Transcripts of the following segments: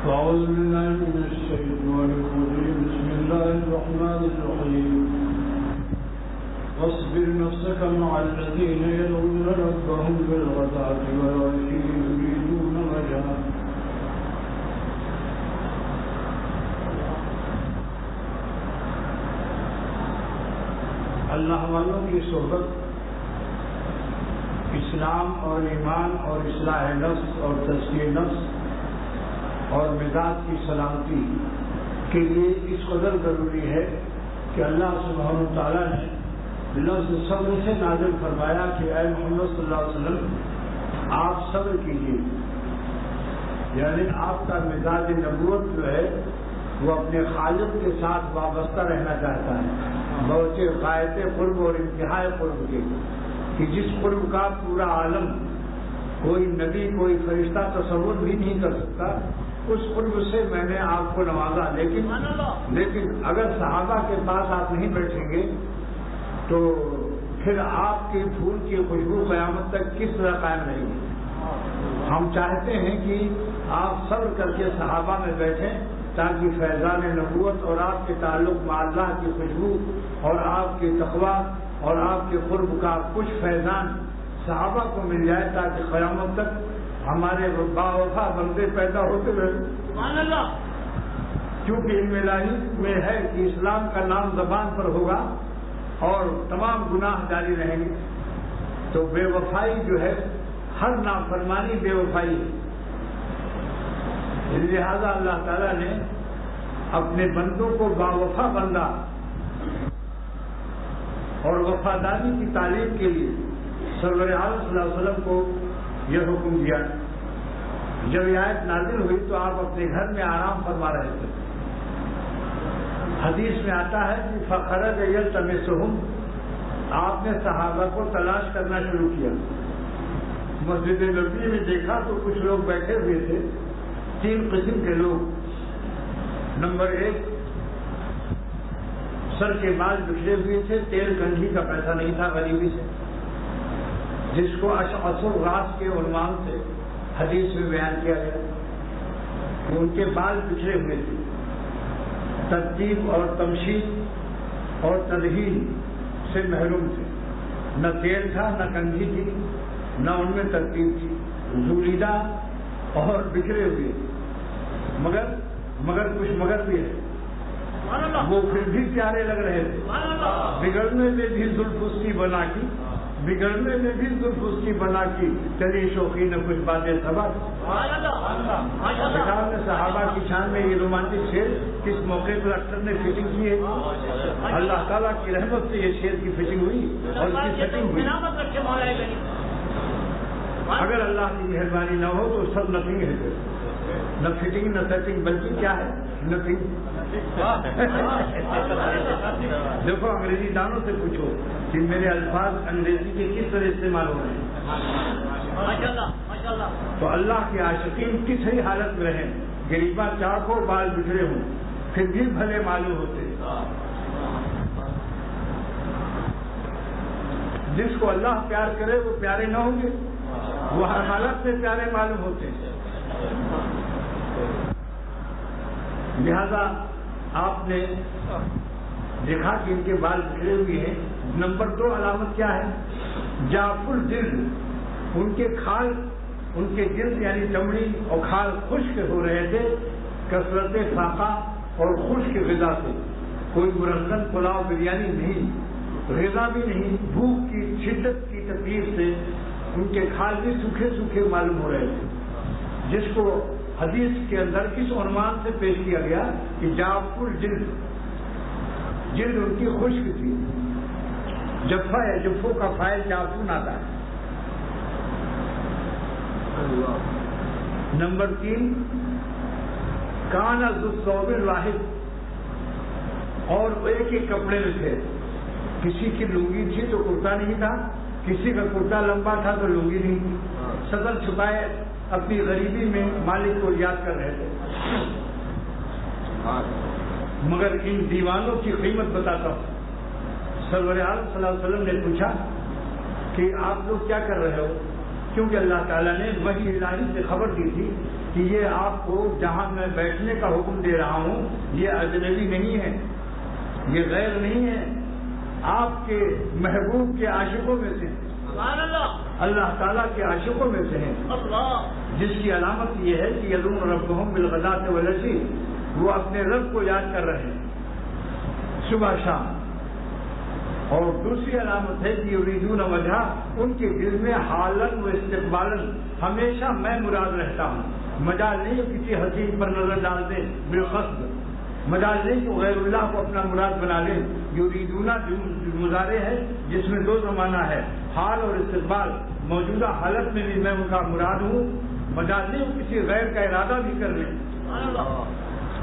أعوذ بالله من الشيطان الرجيم بسم الله الرحمن الرحيم واصبر نفسك مع الذين يدعون ربهم بالغداة والعشي يريدون وجهه اللہ والوں کی صحبت اسلام اور ایمان اور اصلاح نفس اور تزکیہ نفس اور مزاج کی سلامتی کے لیے اس قدر ضروری ہے کہ اللہ سبحانہ وتعالیٰ نے لفظ صبر سے نازل فرمایا کہ اے محمد صلی اللہ علیہ وسلم آپ صبر کیجیے، یعنی آپ کا مزاج نبوت جو ہے وہ اپنے خالق کے ساتھ وابستہ رہنا چاہتا ہے، بہت غایت قرب اور انتہائی قرب کے، کہ جس قرب کا پورا عالم کوئی نبی کوئی فرشتہ تصور بھی نہیں کر سکتا، اس قرب سے میں نے آپ کو نوازا۔ لیکن اگر صحابہ کے پاس آپ نہیں بیٹھیں گے تو پھر آپ کے پھول کی خوشبو قیامت تک کس طرح قائم رہے گی؟ ہم چاہتے ہیں کہ آپ صبر کر کے صحابہ میں بیٹھیں تاکہ فیضان نبوت اور آپ کے تعلق مع اللہ کی خوشبو اور آپ کے تقویٰ اور آپ کے قرب کا کچھ فیضان صحابہ کو مل جائے تاکہ قیامت تک ہمارے باوفا بندے پیدا ہوتے رہے۔ کیونکہ علم الہی میں ہے کہ اسلام کا نام زبان پر ہوگا اور تمام گناہ جاری رہیں گے، تو بے وفائی جو ہے ہر نافرمانی بے وفائی ہے۔ لہذا اللہ تعالیٰ نے اپنے بندوں کو باوفا بندہ اور وفاداری کی تعلیم کے لیے سرور عالم صلی اللہ علیہ وسلم کو یہ حکم دیا۔ جب یہ آیت نازل ہوئی تو آپ اپنے گھر میں آرام فرما رہے تھے۔ حدیث میں آتا ہے کہ فخرج یلتمسہم، آپ نے صحابہ کو تلاش کرنا شروع کیا۔ مسجد نبوی میں دیکھا تو کچھ لوگ بیٹھے ہوئے تھے، تین قسم کے لوگ۔ نمبر ایک، سر کے بال بکھرے ہوئے تھے، تیل کنگھی کا پیسہ نہیں تھا غریبی سے، جس کو اشعث الراس کے عنوان سے حدیث میں بیان کیا گیا۔ ان کے بال بکھرے ہوئے تھے، ترتیب اور تمشید اور تدہین سے محروم تھے، نہ تیل تھا نہ کنگھی تھی نہ ان میں ترتیب تھی، زولیدہ اور بکھرے ہوئے، مگر کچھ مگر بھی ہے، وہ پھر بھی پیارے لگ رہے تھے۔ بگڑنے میں بھی زلفستی بنا کی چلی شوقی نے کچھ باتیں سبق۔ نے صحابہ کی شان میں یہ رومانٹک شعر کس موقع پر اکثر نے فٹنگ کی ہے؟ اللہ تعالیٰ کی رحمت سے یہ شعر کی فٹنگ ہوئی اور اس کی سیٹنگ ہوئی۔ اگر اللہ کی مہربانی نہ ہو تو سب نتھنگ ہے، نہ فٹنگ نہ سیٹنگ، بلکہ کیا ہے؟ نتھنگ۔ دیکھو انگریزی دانوں سے پوچھو کہ میرے الفاظ انگریزی کے کس طرح استعمال ہو رہے ہیں۔ تو اللہ کے عاشقین کس ہی حالت میں رہیں، غریبہ چاک ہو بال بکھرے ہوں پھر بھی بھلے معلوم ہوتے۔ جس کو اللہ پیار کرے وہ پیارے نہ ہوں گے، وہ ہر حالت سے پیارے معلوم ہوتے ہیں۔ لہذا آپ نے دیکھا کہ ان کے بال بکھرے ہوئے ہیں۔ نمبر 2 علامت کیا ہے؟ جاف الجلد، ان کے جلد یعنی چمڑی اور کھال خشک ہو رہے تھے، کثرت فاقہ اور خشک غذا سے، کوئی مرغن پلاؤ بریانی نہیں، غذا بھی نہیں، بھوک کی شدت کی تکلیف سے ان کے کھال بھی سوکھے سوکھے معلوم ہو رہے تھے، جس کو حدیث کے اندر کس عنوان سے پیش کیا گیا کہ جاف الجلد، جلد ان کی خشک تھی۔ جفا ہے، جفو کا فائل جافون آتا ہے۔ نمبر 3، کان ذو الثوب الواحد، اور ایک ایک کپڑے میں تھے، کسی کی لنگی تھی تو کرتا نہیں تھا، کسی کا کرتا لمبا تھا تو لنگی نہیں تھی، صدر چھپائے اپنی غریبی میں مالک کو یاد کر رہے تھے۔ مگر ان دیوانوں کی قیمت بتاتا ہوں۔ سرور عالم صلی اللہ علیہ وسلم نے پوچھا کہ آپ لوگ کیا کر رہے ہو؟ کیونکہ اللہ تعالیٰ نے وحی الہی سے خبر دی تھی کہ یہ آپ کو جہاں میں بیٹھنے کا حکم دے رہا ہوں یہ اجنبی نہیں ہے، یہ غیر نہیں ہے، آپ کے محبوب کے عاشقوں میں سے، اللہ تعالیٰ کے عاشقوں میں سے ہیں، جس کی علامت یہ ہے کہ یدعون ربهم بالغداۃ والعشی، وہ اپنے رب کو یاد کر رہے ہیں صبح شام۔ اور دوسری علامت ہے کہ یریدون وجہہ، ان کے دل میں حالاً و استقبالاً ہمیشہ میں مراد رہتا ہوں، مجال نہیں کسی حسین پر نظر ڈال دیں بالقصد، مجال نہیں کہ غیر اللہ کو اپنا مراد بنا لیں۔ یریدون مضارع ہے جس میں دو زمانہ ہے، حال اور استقبال، موجودہ حالت میں بھی میں ان کا مراد ہوں، مجال نہیں کسی غیر کا ارادہ بھی کر لیں،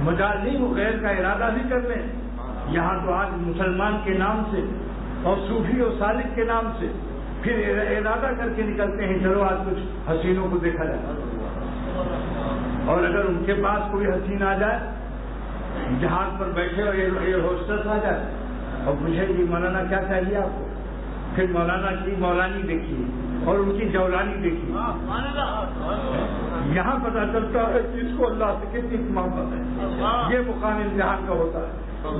مجال نہیں وہ غیر کا ارادہ بھی کر لیں۔ یہاں تو آج مسلمان کے نام سے اور صوفی و سالک کے نام سے پھر ارادہ کر کے نکلتے ہیں چلو آج کچھ حسینوں کو دیکھا جائے، اور اگر ان کے پاس کوئی حسین آ جائے جہاز پر بیٹھے اور ایئر ہوسٹس آ جائے اور پوچھے کہ مولانا کیا چاہیے آپ کو، پھر مولانا کی مولانی دیکھیے اور ان کی جولانی دیکھیے، یہاں پتہ چلتا ہے کہ اس کو اللہ سے کتنی محبت ہے۔ یہ مقام امتحان کا ہوتا ہے،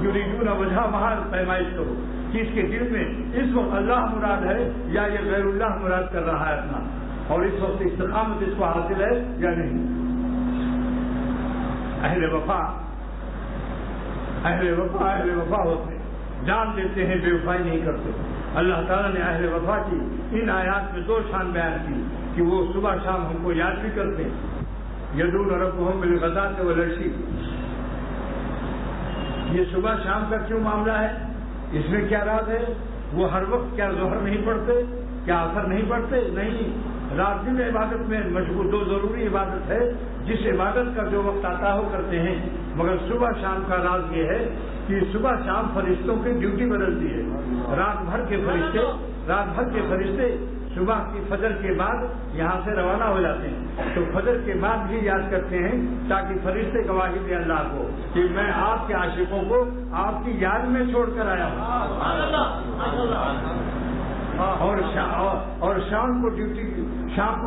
یریدون وجہ وہاں پیمائش کرو کہ اس کے دل میں اس وقت اللہ مراد ہے یا یہ غیر اللہ مراد کر رہا ہے اپنا، اور اس وقت استقامت اس کو حاصل ہے یا نہیں۔ اہل وفا ہوتے ہیں، جان دیتے ہیں، بے وفائی نہیں کرتے۔ اللہ تعالیٰ نے اہل وفا کی ان آیات میں دو شان بیان کی کہ وہ صبح شام ہم کو یاد بھی کرتے ہیں۔ یدعون ربهم بالغداۃ والعشی، یہ صبح شام کا کیوں معاملہ ہے، اس میں کیا راز ہے؟ وہ ہر وقت کیا ظہر نہیں پڑھتے، کیا اثر نہیں پڑھتے؟ نہیں، رات دن عبادت میں مشغول، دو ضروری عبادت ہے جس عبادت کا جو وقت آتا ہو کرتے ہیں، مگر صبح شام کا راز یہ ہے کہ صبح شام فرشتوں کی ڈیوٹی بدلتی ہے۔ رات بھر کے فرشتے صبح کی فجر کے بعد یہاں سے روانہ ہو جاتے ہیں، تو فجر کے بعد بھی یاد کرتے ہیں تاکہ فرشتے گواہی دیں اللہ کو کہ میں آپ کے عاشقوں کو آپ کی یاد میں چھوڑ کر آیا ہوں۔ اور شام کو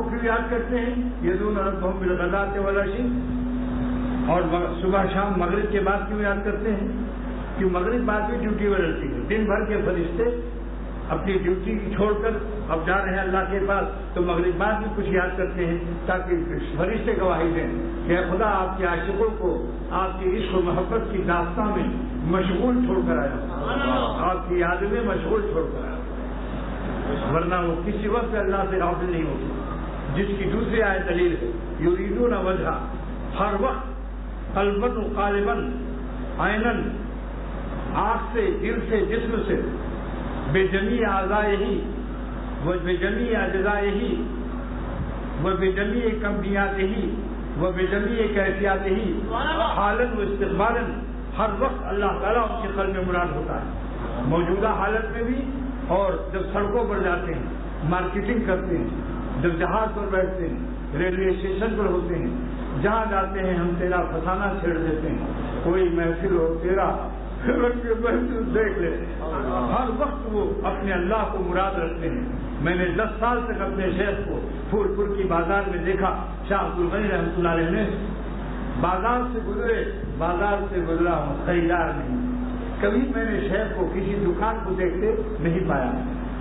کیوں یاد کرتے ہیں؟ یدعون ربهم بالغداۃ والعشی، اور صبح شام مغرب کے بعد کیوں یاد کرتے ہیں؟ کہ مغرب بعد بھی ڈیوٹی بدلتی ہے، دن بھر کے فرشتے اپنی ڈیوٹی چھوڑ کر اب جا رہے ہیں اللہ کے پاس، تو مغرب بعد بھی کچھ یاد کرتے ہیں تاکہ فرشتے گواہی دیں کہ خدا آپ کے عاشقوں کو آپ کی عشق و محبت کی داستان میں مشغول چھوڑ کر آیا، آپ کی یاد میں مشغول چھوڑ کر آیا، ورنہ وہ کسی وقت اللہ سے غافل نہیں ہوتی۔ جس کی دوسری آیت دلیل ہے، یریدون وجہ، ہر وقت قلباً و قالباً، عیناً، آنکھ سے، دل سے، جسم سے، بے جمیع اعضائہ و بے جمیع اجزائہ و بے جمیع کمیاتہ و بے جمیع کیفیاتہ، حالاً و استقبالاً، ہر وقت اللہ تعالیٰ ان کے قلب میں مراد ہوتا ہے، موجودہ حالت میں بھی، اور جب سڑکوں پر جاتے ہیں، مارکیٹنگ کرتے ہیں، جب جہاز پر بیٹھتے ہیں، ریلوے اسٹیشن پر ہوتے ہیں، جہاں جاتے ہیں ہم تیرا فسانہ چھیڑ دیتے ہیں، کوئی محفل ہو تیرا محفل دیکھ لیتے ہیں، ہر وقت وہ اپنے اللہ کو مراد رکھتے ہیں۔ میں نے 10 سال تک اپنے شیخ کو پھول پور کی بازار میں دیکھا، شاہ عبد الغنی رحمۃ اللہ علیہ نے بازار سے گزرا ہوں، خریدار نہیں، کبھی میں نے شیخ کو کسی دکان کو دیکھتے نہیں پایا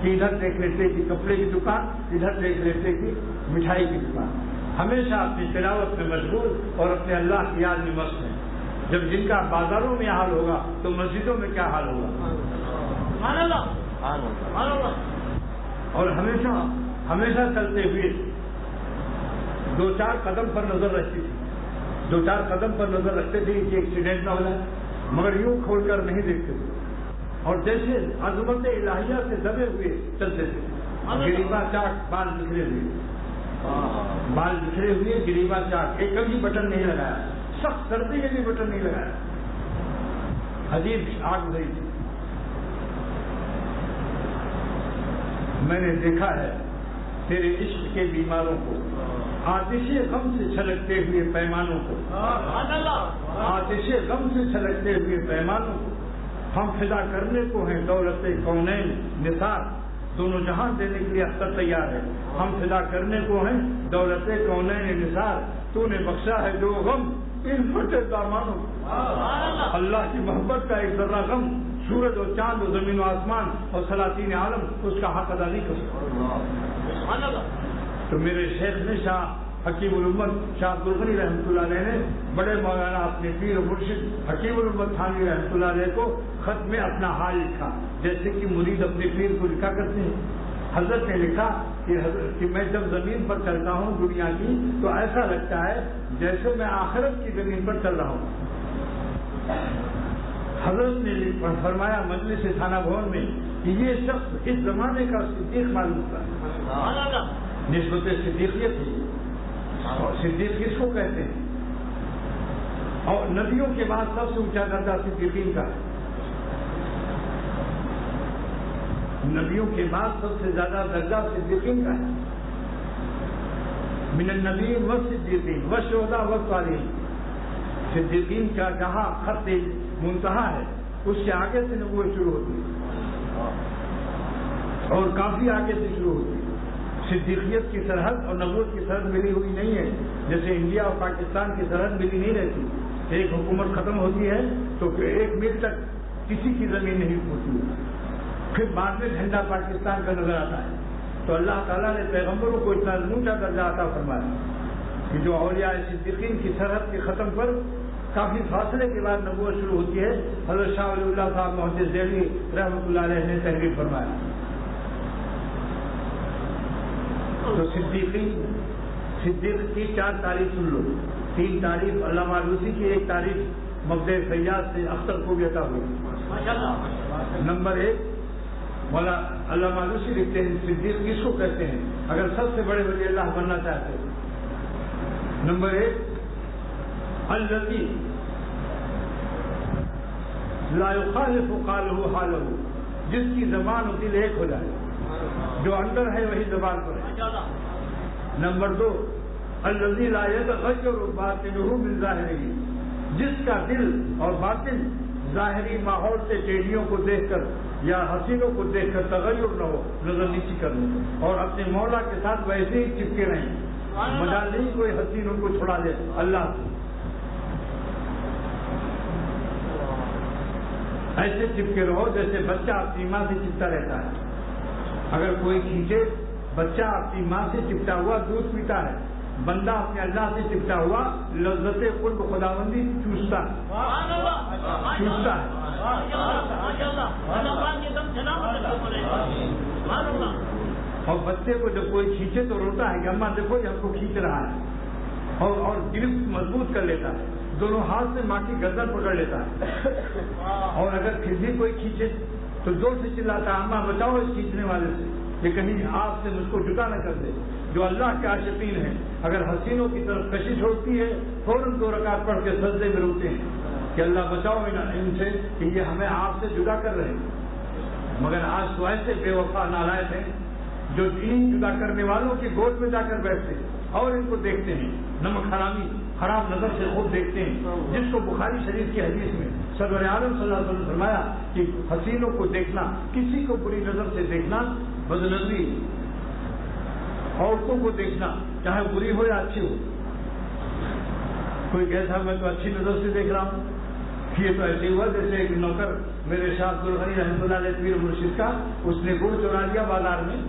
کہ ادھر دیکھ لیتے کہ کپڑے کی دکان، ادھر دیکھ لیتے کہ مٹھائی کی دکان، ہمیشہ اپنی تلاوت میں مشغول اور اپنے اللہ کی یاد میں مست ہیں۔ جب جن کا بازاروں میں حال ہوگا تو مسجدوں میں کیا حال ہوگا؟ اور ہمیشہ چلتے ہوئے 2-4 قدم پر نظر رکھتی تھی، 2-4 قدم پر نظر رکھتے تھے کہ ایکسیڈنٹ نہ ہو جائے، مگر یوں کھول کر نہیں دیکھتے تھے، اور جیسے عظمت الہیہ سے دبے ہوئے چلتے تھے، گریباں چاٹ، بال بکھرے ہوئے گریباں چاٹ، ایک کبھی بٹن نہیں لگایا، سخت سردی کے بھی بٹن نہیں لگایا، عجیب آگ گئی تھی۔ میں نے دیکھا ہے تیرے عشق کے بیماروں کو، آتش غم سے چھلکتے ہوئے پیمانوں کو، آتش غم سے چھلکتے ہوئے پیمانوں کو، ہم فدا کرنے کو ہیں دولت کونین نثار، دونوں جہان دینے کے لیے اختر تیار ہے. ہم فدا کرنے کو ہیں دولت کونین نثار، تو نے بخشا ہے جو غم ان پھٹے دامانوں. اللہ کی محبت کا ایک ذرہ غم سورج اور چاند و زمین و آسمان اور سلاطین عالم اس کا حق ادا نہیں کر سکتا. تو میرے شیخ نے شاہ حکیم الامت شاہ عبد الغنی رحمۃ اللہ علیہ نے بڑے مولانا اپنے پیر و مرشد حکیم الامت تھانوی رحمۃ اللہ علیہ کو خط میں اپنا حال لکھا، جیسے کہ مرید اپنے پیر کو لکھا کرتے ہیں. حضرت نے لکھا کہ میں جب زمین پر چلتا ہوں دنیا کی تو ایسا لگتا ہے جیسے میں آخرت کی زمین پر چل رہا ہوں. حضرت نے فرمایا مجلس تھانہ بھون میں کہ یہ شخص اس زمانے کا صدیق معلوم ہوتا ہے. نسبت صدیقیت ہے. اور صدیق کس کو کہتے ہیں؟ اور نبیوں کے بعد سب سے اونچا درجہ صدیقین کا ہے. نبیوں کے بعد سب سے زیادہ درجہ صدیقین کا ہے. من النبیین والصدیقین والشہداء والصالحین. صدیقین کا جہاں خط منتہا ہے اس سے آگے سے نبوت شروع ہوتی ہے اور کافی آگے سے شروع ہوتی ہے. صدیقیت کی سرحد اور نبوت کی سرحد ملی ہوئی نہیں ہے. جیسے انڈیا اور پاکستان کی سرحد ملی نہیں رہتی. ایک حکومت ختم ہوتی ہے تو ایک میل تک کسی کی زمین نہیں ہوتی، پھر بعد میں جھنڈا پاکستان کا نظر آتا ہے. تو اللہ تعالیٰ نے پیغمبروں کو اتنا اونچا درجہ عطا فرمایا کہ جو اولیاء صدیقین کی سرحد کے ختم پر کافی فاصلے کے بعد نبوت شروع ہوتی ہے. حضرت شاہ ولی اللہ صاحب محدث دہلوی رحمۃ اللہ علیہ نے تحریر فرمایا. تو صدیق کی 4 تعریف سن لو. 3 تعریف علامہ آلوسی کی، ایک تعریف مبدع فیاض سے اختر کو بھی عطا ہوئی. نمبر 1 مولا علامہ آلوسی لکھتے ہیں صدیق کس کو کہتے ہیں اگر سب سے بڑے ولی اللہ بننا چاہتے ہیں. نمبر 1 الذی لا یخالف قالہ حالہ، جس کی زبان و دل ایک ہو جائے، جو اندر ہے وہی زبان پر ہے. نمبر 2 الذی لا یتغیر باطنہ من ظاہرہ، جس کا دل اور باطن ظاہری ماحول سے ٹیڑھیوں کو دیکھ کر یا حسینوں کو دیکھ کر تغیر نہ ہو، نظر نیچی کرنے اور اپنے مولا کے ساتھ ویسے ہی چپکے رہیں. مجال نہیں کوئی حسین ان کو چھڑا دے اللہ سے. ایسے چپکے رہو جیسے بچہ اپنی ماں سے چپتا رہتا ہے. اگر کوئی کھینچے، بچہ اپنی ماں سے چپٹا ہوا دودھ پیتا ہے، بندہ اپنے اللہ سے چپٹا ہوا لذت قرب خداوندی چوستا ہے. اور بچے کو جب کوئی کھینچے تو روتا ہے کہ اماں دیکھو یہ ہم کو کھینچ رہا ہے، اور گرفت مضبوط کر لیتا ہے، دونوں ہاتھ سے ماں کی گردن پکڑ لیتا ہے. اور اگر پھر بھی کوئی کھینچے تو زور سے چلاتا ہے اماں بچاؤ اس کھینچنے والے سے، کہ کہیں آپ سے مجھ کو جدا نہ کر دے. جو اللہ کے عاشقین ہیں اگر حسینوں کی طرف کشش ہوتی ہے فوراً 2 رکعت پڑھ کے سجدے میں روتے ہیں کہ اللہ بچاؤ ان سے کہ یہ ہمیں آپ سے جدا کر رہے ہیں. مگر آج تو ایسے بے وفا نالائق ہیں جو دین جدا کرنے والوں کی گود میں جا کر بیٹھتے ہیں اور ان کو دیکھتے ہیں نمک حرامی خراب نظر سے خود دیکھتے ہیں، جس کو بخاری شریف کی حدیث میں سرور عالم صلی اللہ علیہ وسلم فرمایا کہ حسینوں کو دیکھنا، کسی کو بری نظر سے دیکھنا بد نظری. عورتوں کو دیکھنا چاہے بری ہو یا اچھی ہو. کوئی کہتا میں تو اچھی نظر سے دیکھ رہا ہوں. یہ تو ایسے ہوا جیسے ایک نوکر میرے شاہ عبد الغنی رحمۃ اللہ علیہ پیر مرشد کا، اس نے گڑ چورا لیا بازار میں.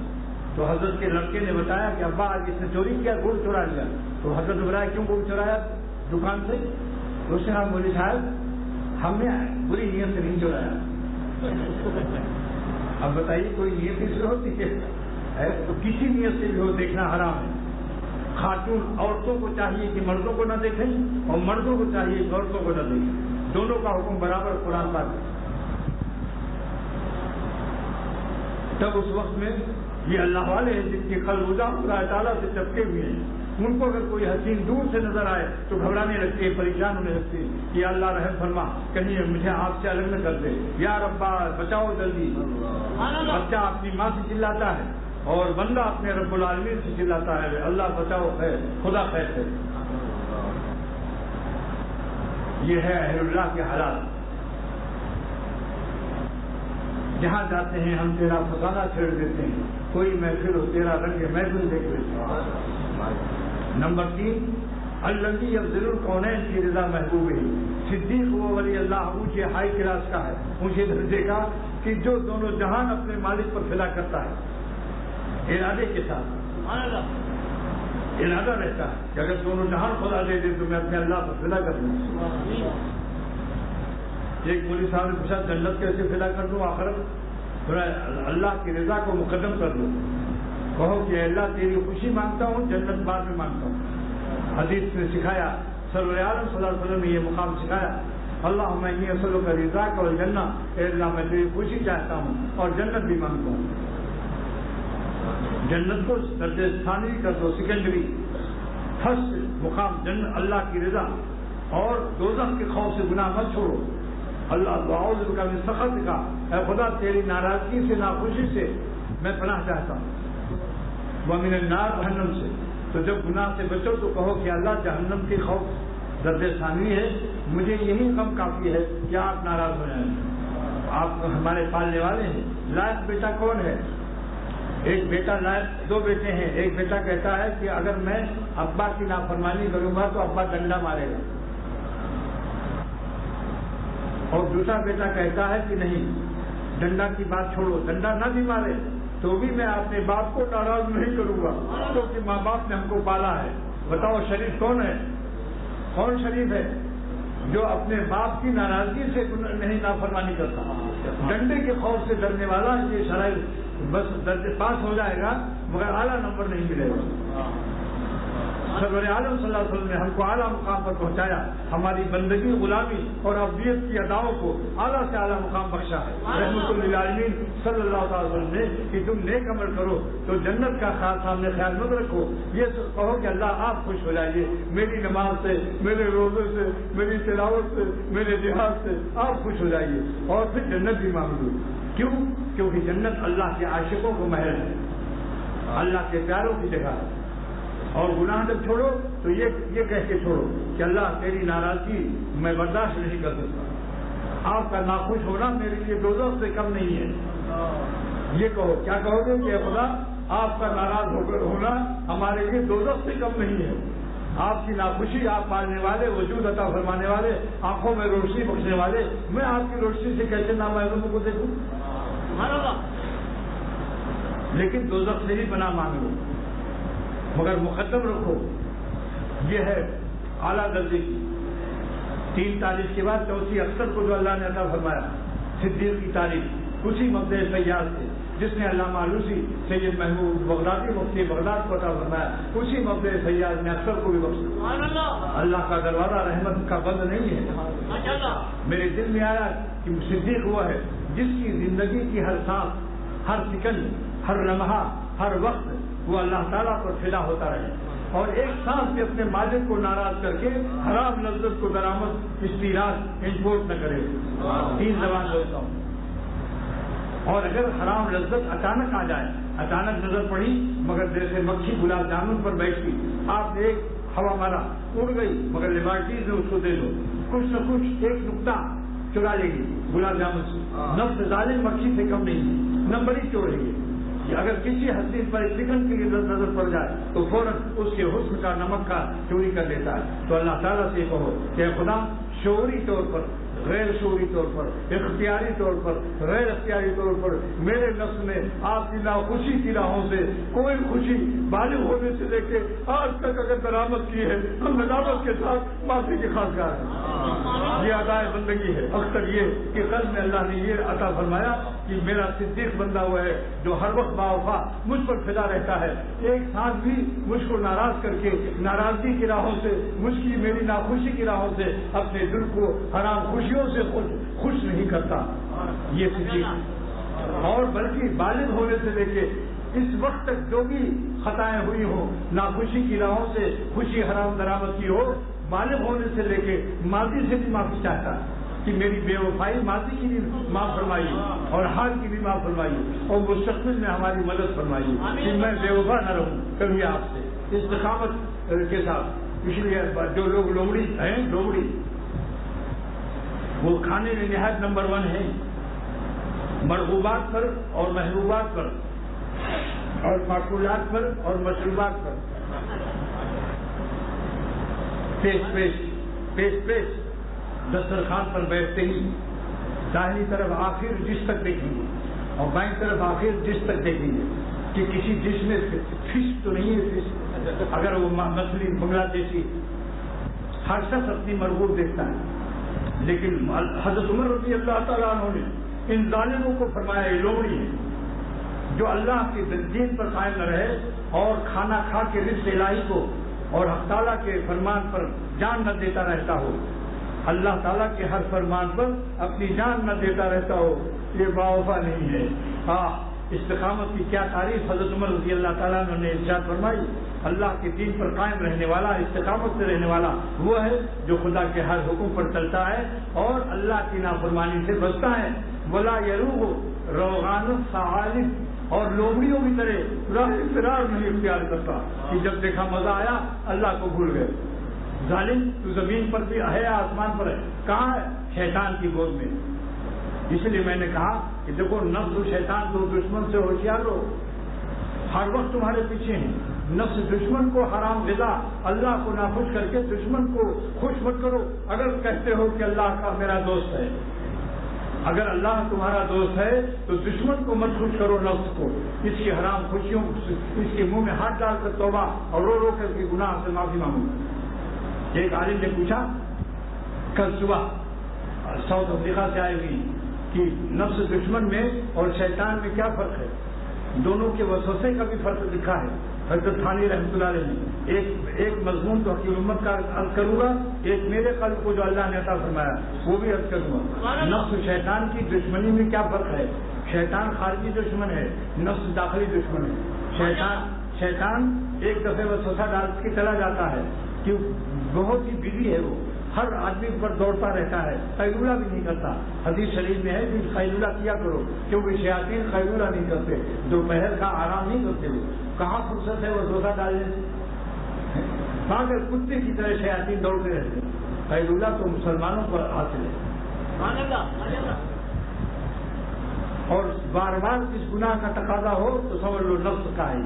تو حضرت کے لڑکے نے بتایا کہ ابا آج اس نے چوری کیا، گڑ چورا لیا. تو حضرت بتایا کیوں گڑ چورایا دکان سے؟ اس نے کہا مولوی صاحب ہم نے بری نیت سے نہیں چورایا. اب بتائیے کوئی نیت اس سے ہوتی ہے؟ تو کسی نیت سے بھی ہو دیکھنا حرام ہے. خاتون عورتوں کو چاہیے کہ مردوں کو نہ دیکھیں اور مردوں کو چاہیے کہ عورتوں کو نہ دیکھیں. دونوں کا حکم برابر قرآن پاک ہے. تب اس وقت میں یہ اللہ والے ہیں جن کی خلوزہ خدا تعالیٰ سے چپکے ہوئے ہیں، ان کو اگر کوئی حسین دور سے نظر آئے تو گھبرانے لگتے ہیں، پریشان ہونے لگتے ہیں کہ یا اللہ رحم فرما کہیں مجھے آپ سے الگ نہ کر دے، یا ربا بچاؤ جلدی. بچہ اپنی ماں سے چلاتا ہے اور بندہ اپنے رب العالمین سے چلاتا ہے اللہ بچاؤ خیر خدا خیر ہے. یہ ہے اہل اللہ کے حالات. جہاں جاتے ہیں ہم تیرا فسانہ چھیڑ دیتے ہیں، کوئی محفل ہو تیرا رنگ محفل دیکھ لیتے ہیں۔ نمبر 3 الذی یبذل الکونین کی رضا محبوب ہے، صدیق و ولی اللہ اونچے ہائی کلاس کا ہے، اونچے درجے کا، کہ جو دونوں جہان اپنے مالک پر فدا کرتا ہے ارادے کے ساتھ، ارادہ رہتا ہے کہ اگر دونوں جہان خدا دے دے تو میں اپنے اللہ پر فدا کر دوں۔ ایک مولوی صاحب نے پوچھا جنت کیسے فدا کر دوں آخرت؟ اللہ کی رضا کو مقدم کر دوں، کہو کہ اللہ تیری خوشی مانگتا ہوں، جنت بعد میں مانگتا ہوں۔ حدیث نے سکھایا، سرور عالم صلی اللہ علیہ وسلم نے یہ مقام سکھایا، اللہم انی اسألک رضاک والجنہ، اے اللہ میں تیری خوشی چاہتا ہوں اور جنت بھی مانگتا ہوں۔ جنت کو درجہ ثانوی کر دو، سیکنڈری، فرسٹ مقام جنت اللہ کی رضا، اور دوزخ کے خوف سے گناہ مت چھوڑو۔ اللہ اعوذ بک من سخطک، اے خدا تیری ناراضگی سے، ناخوشی سے میں پناہ چاہتا ہوں، ومن النار، جہنم سے۔ تو جب گناہ سے بچو تو کہو کہ اللہ جہنم کے خوف درجہ ثانوی ہے، مجھے یہی غم کافی ہے کہ آپ ناراض ہو جائیں۔ آپ ہمارے پالنے والے ہیں، لائق بیٹا کون ہے؟ ایک بیٹا لائق، دو بیٹے ہیں، ایک بیٹا کہتا ہے کہ اگر میں ابا کی نافرمانی کروں گا تو ابا ڈنڈا مارے گا، اور دوسرا بیٹا کہتا ہے کہ نہیں، ڈنڈا کی بات چھوڑو، ڈنڈا نہ بھی مارے تو بھی میں اپنے باپ کو ناراض نہیں کروں گا، کیونکہ ماں باپ نے ہم کو پالا ہے۔ بتاؤ شریف کون ہے؟ کون شریف ہے؟ جو اپنے باپ کی ناراضگی سے نہیں نافرمانی کرتا، ڈنڈے کے خوف سے ڈرنے والا، یہ شرائط بس درجے پاس ہو جائے گا مگر اعلیٰ نمبر نہیں ملے گا۔ سرور عالم صلی اللہ علیہ وسلم نے ہم کو اعلیٰ مقام پر پہنچایا، ہماری بندگی، غلامی اور عبودیت کی اداؤں کو اعلیٰ سے اعلیٰ مقام بخشا ہے۔ رحمۃ للعالمین صلی اللہ تعالی وسلم نے کہ تم نیک عمل کرو تو جنت کا خیال سامنے خیال مت رکھو، یہ کہو کہ اللہ آپ خوش ہو جائیے میری نماز سے، میرے روزے سے، میری تلاوت سے، میرے جہاد سے آپ خوش ہو جائیے، اور پھر جنت بھی مانگ لو۔ کیوں؟ کیونکہ جنت اللہ کے عاشقوں کو محل ہے، اللہ کے پیاروں کی جگہ ہے۔ اور گناہ جب چھوڑو تو یہ کہہ کے چھوڑو کہ اللہ تیری ناراضگی میں برداشت نہیں کر سکتا، آپ کا ناخوش ہونا میرے لیے دوزخ سے کم نہیں ہے۔ یہ کہو، کیا کہو گے کہ خدا آپ کا ناراض ہونا ہمارے لیے دوزخ سے کم نہیں ہے، آپ کی ناخوشی، آپ پالنے والے، وجود عطا فرمانے والے، آنکھوں میں روشنی بخشنے والے، میں آپ کی روشنی سے کیسے نامحروموں کو دیکھوں؟ لیکن دوزخ سے ہی پناہ مانگ لو، مگر مقدم رکھو، یہ ہے اعلیٰ درجے کی 3 تعریف کے بعد چوتھی اکثر کو جو اللہ نے عطا فرمایا، صدیق کی تعریف اسی مبدأ سیاد سے جس نے علامہ علوسی سید محمود بغدادی مفتی بغداد کو عطا فرمایا، اسی مبدأ سیاد نے اکثر کو بھی بخشا۔ اللہ کا دروازہ رحمت کا بند نہیں ہے۔ میرے دل میں آیا کہ صدیق ہوا ہے جس کی زندگی کی ہر سانس، ہر سیکنڈ، ہر لمحہ، ہر وقت وہ اللہ تعالیٰ پر فدا ہوتا رہے، اور ایک سانس بھی اپنے مالک کو ناراض کر کے حرام لذت کو درآمد، استیراد، امپورٹ نہ کرے۔ 3 زبان بولتا ہوں، اور اگر حرام لذت اچانک آ جائے، اچانک نظر پڑی، مگر جیسے مکھی گلاب جامن پر بیٹھتی، آپ نے ایک ہوا مارا، اڑ گئی، مگر لیبارٹریز نے اس کو دے دو، کچھ نہ کچھ ایک نقطہ چرا لے گی گلاب جامن سے۔ نفس ظالم مکھی سے کم نہیں ہے، نمبر ہی چوڑے گی۔ اگر کسی حسین پر ایک سیکنڈ کے لیے نظر پڑ جائے تو فوراً اس کے حسن کا، نمک کا چوری کر لیتا ہے۔ تو اللہ تعالیٰ سے کہو کہ خدا شعوری طور پر، غیر شعوری طور پر، اختیاری طور پر، غیر اختیاری طور پر میرے نفس میں آپ کی ناخوشی کی راہوں سے کوئی خوشی بالغ ہونے سے لے کے آج تک اگر درآمد کی ہے، ہم ندامت کے ساتھ معافی کے خواہشگر ہیں۔ یہ ادائے بندگی ہے، اکثر یہ کہ قلب میں اللہ نے یہ عطا فرمایا کہ میرا صدیق بندہ ہوا ہے جو ہر وقت باوفا مجھ پر فدا رہتا ہے، ایک ساتھ بھی مجھ کو ناراض کر کے ناراضگی کی راہوں سے، مجھ کی میری ناخوشی کی راہوں سے اپنے دل کو حرام خوشیوں سے خوش نہیں کرتا۔ یہ صدیق، اور بلکہ بالغ ہونے سے لے کے اس وقت تک جو بھی خطائیں ہوئی ہوں، ناخوشی کی راہوں سے خوشی حرام درآمد کی ہو، بالغ ہونے سے لے کے ماضی سے بھی معافی چاہتا ہے کہ میری بے وفائی ماضی کی بھی معاف فرمائی اور حال کی بھی معاف فرمائی، اور مستقبل میں ہماری مدد فرمائی کہ میں بے وفا نہ رہوں کبھی آپ سے، استقامت کے ساتھ۔ اس لیے جو لوگ لومڑی ہیں، لومڑی وہ کھانے میں نہایت نمبر 1 ہے، مرغوبات پر اور محبوبات پر اور معقولات پر اور مشروبات پر پیش دسترخوان پر بیٹھتے ہی داہنی طرف آخر ڈش تک دیکھیں گے اور بائیں طرف آخر ڈش تک دیکھیں گے کہ کسی ڈش میں فش تو نہیں ہے. فش اگر وہ مچھلی بنگلہ دیشی، ہر شخص اپنی مرغوب دیکھتا ہے. لیکن حضرت عمر رضی اللہ تعالیٰ عنہ نے ان ظالموں کو فرمایا یہ لومڑی ہے جو اللہ کے دین پر قائم نہ رہے اور کھانا کھا کے رزق الہی کو اور حق تعالیٰ کے فرمان پر جان نہ دیتا رہتا ہو، اللہ تعالیٰ کے ہر فرمان پر اپنی جان نہ دیتا رہتا ہو، یہ باوفا نہیں ہے. استقامت کی کیا تعریف حضرت عمر رضی اللہ تعالیٰ نے ارشاد فرمائی. اللہ کے دین پر قائم رہنے والا، استقامت سے رہنے والا وہ ہے جو خدا کے ہر حکم پر چلتا ہے اور اللہ کی نافرمانی سے بچتا ہے. ولا یروغ روغان الثعالب، اور لومڑیوں کی طرح راہ فرار نہیں اختیار کرتا کہ جب دیکھا مزہ آیا اللہ کو بھول گئے. ظالم تو زمین پر بھی ہے، آسمان پر ہے، کہاں ہے؟ شیطان کی گود میں. اس لیے میں نے کہا کہ دیکھو نفس و شیطان تو دشمن سے ہوشیار رہو، ہر وقت تمہارے پیچھے ہیں. نفس دشمن کو حرام غذا اللہ کو ناخوش کر کے دشمن کو خوش مت کرو. اگر کہتے ہو کہ اللہ کا میرا دوست ہے، اگر اللہ تمہارا دوست ہے تو دشمن کو مت خوش کرو، نفس کو اس کی حرام خوشیوں، اس کے منہ میں ہاتھ ڈال کر توبہ اور رو رو کر کے گناہ سے معافی مانگو. ایک عالم نے پوچھا کل صبح ساؤتھ افریقہ سے آئے ہوئی کہ نفس دشمن میں اور شیطان میں کیا فرق ہے؟ دونوں کے وسوسے کا بھی فرق لکھا ہے. حضرت تھانی رحمۃ اللہ علیہ نے ایک مضمون تو حکیم امت کا عرض کروں گا، ایک میرے قلب کو جو اللہ نے عطا فرمایا وہ بھی عرض کروں گا. نفس شیطان کی دشمنی میں کیا فرق ہے؟ شیطان خارجی دشمن ہے، نفس داخلی دشمن ہے. شیطان ایک دفعہ وسوسہ ڈال کے چلا جاتا ہے کہ بہت ہی بزی ہے، وہ ہر آدمی پر دوڑتا رہتا ہے، قیلولہ بھی نہیں کرتا. حدیث شریف میں ہے کہ قیلولہ کیا کرو، کیونکہ شیاطین قیلولہ نہیں کرتے، دوپہر کا آرام نہیں کرتے. وہ کہاں فرصت ہے وہ وسوسہ ڈالنے سے؟ مگر کتے کی طرح شیاطین دوڑتے رہتے. قیلولہ تو مسلمانوں پر حاصل ہے. اور بار بار اس گناہ کا تقاضا ہو تو سمجھ لو نفس کا ہے،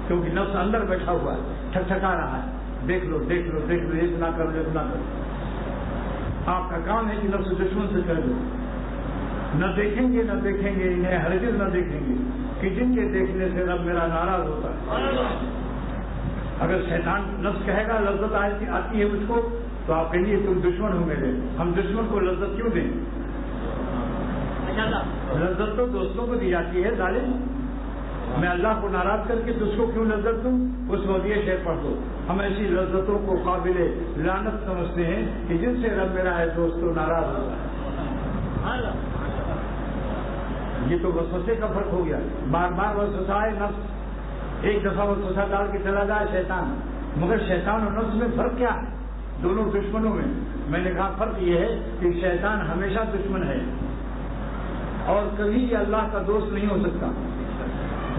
کیونکہ نفس اندر بیٹھا ہوا ہے، ٹھکٹھکا رہا ہے. دیکھ لو دیکھ لو دیکھ لو، یہ گناہ کرو، یہ گناہ کرو. آپ کا کام ہے کہ نفس دشمن سے کہہ دو نہ دیکھیں گے نہ دیکھیں گے، انہیں ہرگز نہ دیکھیں گے کہ جن کے دیکھنے سے رب میرا ناراض ہوتا ہے. اگر شیطان نفس کہے گا لذت آتی ہے مجھ کو، تو آپ کہیں گے تم دشمن ہو میرے. ہم دشمن کو لذت کیوں دیں؟ لذت تو دوستوں کو دی جاتی ہے. ظالم میں اللہ کو ناراض کر کے اس کو کیوں لذت دوں؟ اس ودیع شعر پڑھ دو. ہم ایسی لذتوں کو قابل لعنت سمجھتے ہیں کہ جن سے رب میرا ہے دوستوں ناراض ہوتا ہے. یہ تو وسوسے کا فرق ہو گیا. بار بار وسوسہ ہے نفس، ایک دفعہ وسوسہ ڈال کے چلا جائے شیطان. مگر شیطان اور نفس میں فرق کیا ہے؟ دونوں دشمنوں میں نے کہا فرق یہ ہے کہ شیطان ہمیشہ دشمن ہے اور کبھی یہ اللہ کا دوست نہیں ہو سکتا.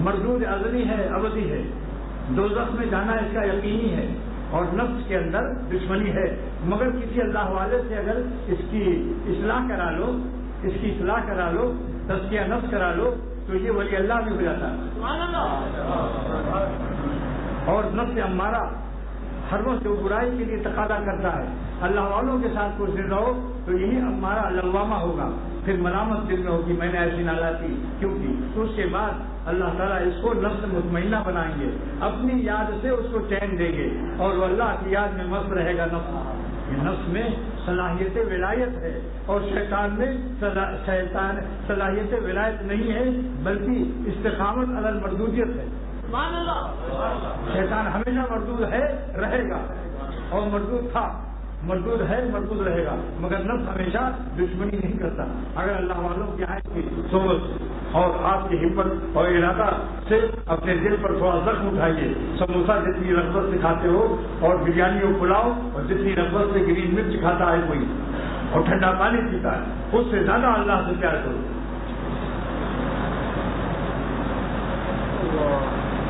مردود ازلی ہے، ابدی ہے، دوزخ میں جانا اس کا یقینی ہے. اور نفس کے اندر دشمنی ہے، مگر کسی اللہ والے سے اگر اس کی اصلاح کرا لو، اس کی اصلاح کرا لو، تزکیہ نفس کرا لو تو یہ ولی اللہ بھی ہو جاتا ہے. اور نفس امارہ ہر وقت جو برائی کے لیے تقاضا کرتا ہے، اللہ والوں کے ساتھ کوشش رہو تو یہی ہمارا لوامہ ہوگا. پھر ملامت دل میں ہوگی میں نے ایسی نہ لاتی کیونکہ اس کے بعد اللہ تعالیٰ اس کو نفس مطمئنہ بنائیں گے، اپنی یاد سے اس کو چین دیں گے اور وہ اللہ کی یاد میں مست رہے گا. نفس میں صلاحیت ولایت ہے اور شیطان میں صلاحیت ولایت نہیں ہے بلکہ استقامت علی المردودیت ہے. شیطان ہمیشہ مردود ہے، رہے گا اور مردود تھا، مردود ہے، مردود رہے گا. مگر نفس ہمیشہ دشمنی نہیں کرتا. اگر اللہ والوں کی آئے کی صحبت اور آپ کی ہمت اور ارادہ سے اپنے دل پر تھوڑا زخم اٹھائیے. سموسہ جتنی رغبت سے کھاتے ہو اور بریانی اور پلاؤ اور جتنی رغبت سے گرین مرچ کھاتا ہے کوئی اور ٹھنڈا پانی پیتا ہے، اس سے زیادہ اللہ سے پیار کرو.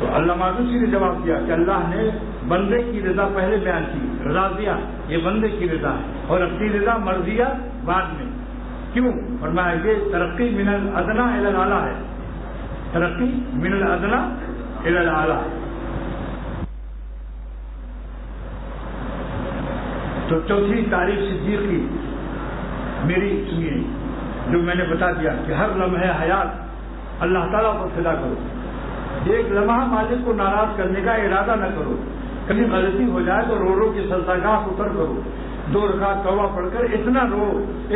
تو اللہ مانوسی نے جواب دیا کہ اللہ نے بندے کی رضا پہلے بیان کی، راضیہ یہ بندے کی رضا ہے اور اپنی رضا مرضیہ بعد میں. کیوں؟ فرمایا یہ ترقی من الادنی الی الاعلی ہے، ترقی من الادنی الی الاعلی۔ تو چوتھی تعریف صدیق کی میری سنیے، جو میں نے بتا دیا کہ ہر لمحے حیات اللہ تعالیٰ کو فدا کرو، ایک لمحہ مالک کو ناراض کرنے کا ارادہ نہ کرو، کہیں غلطی ہو جائے تو رو کے سجدہگاہ اتر کرو، 2 رکعت توبہ پڑھ کر اتنا رو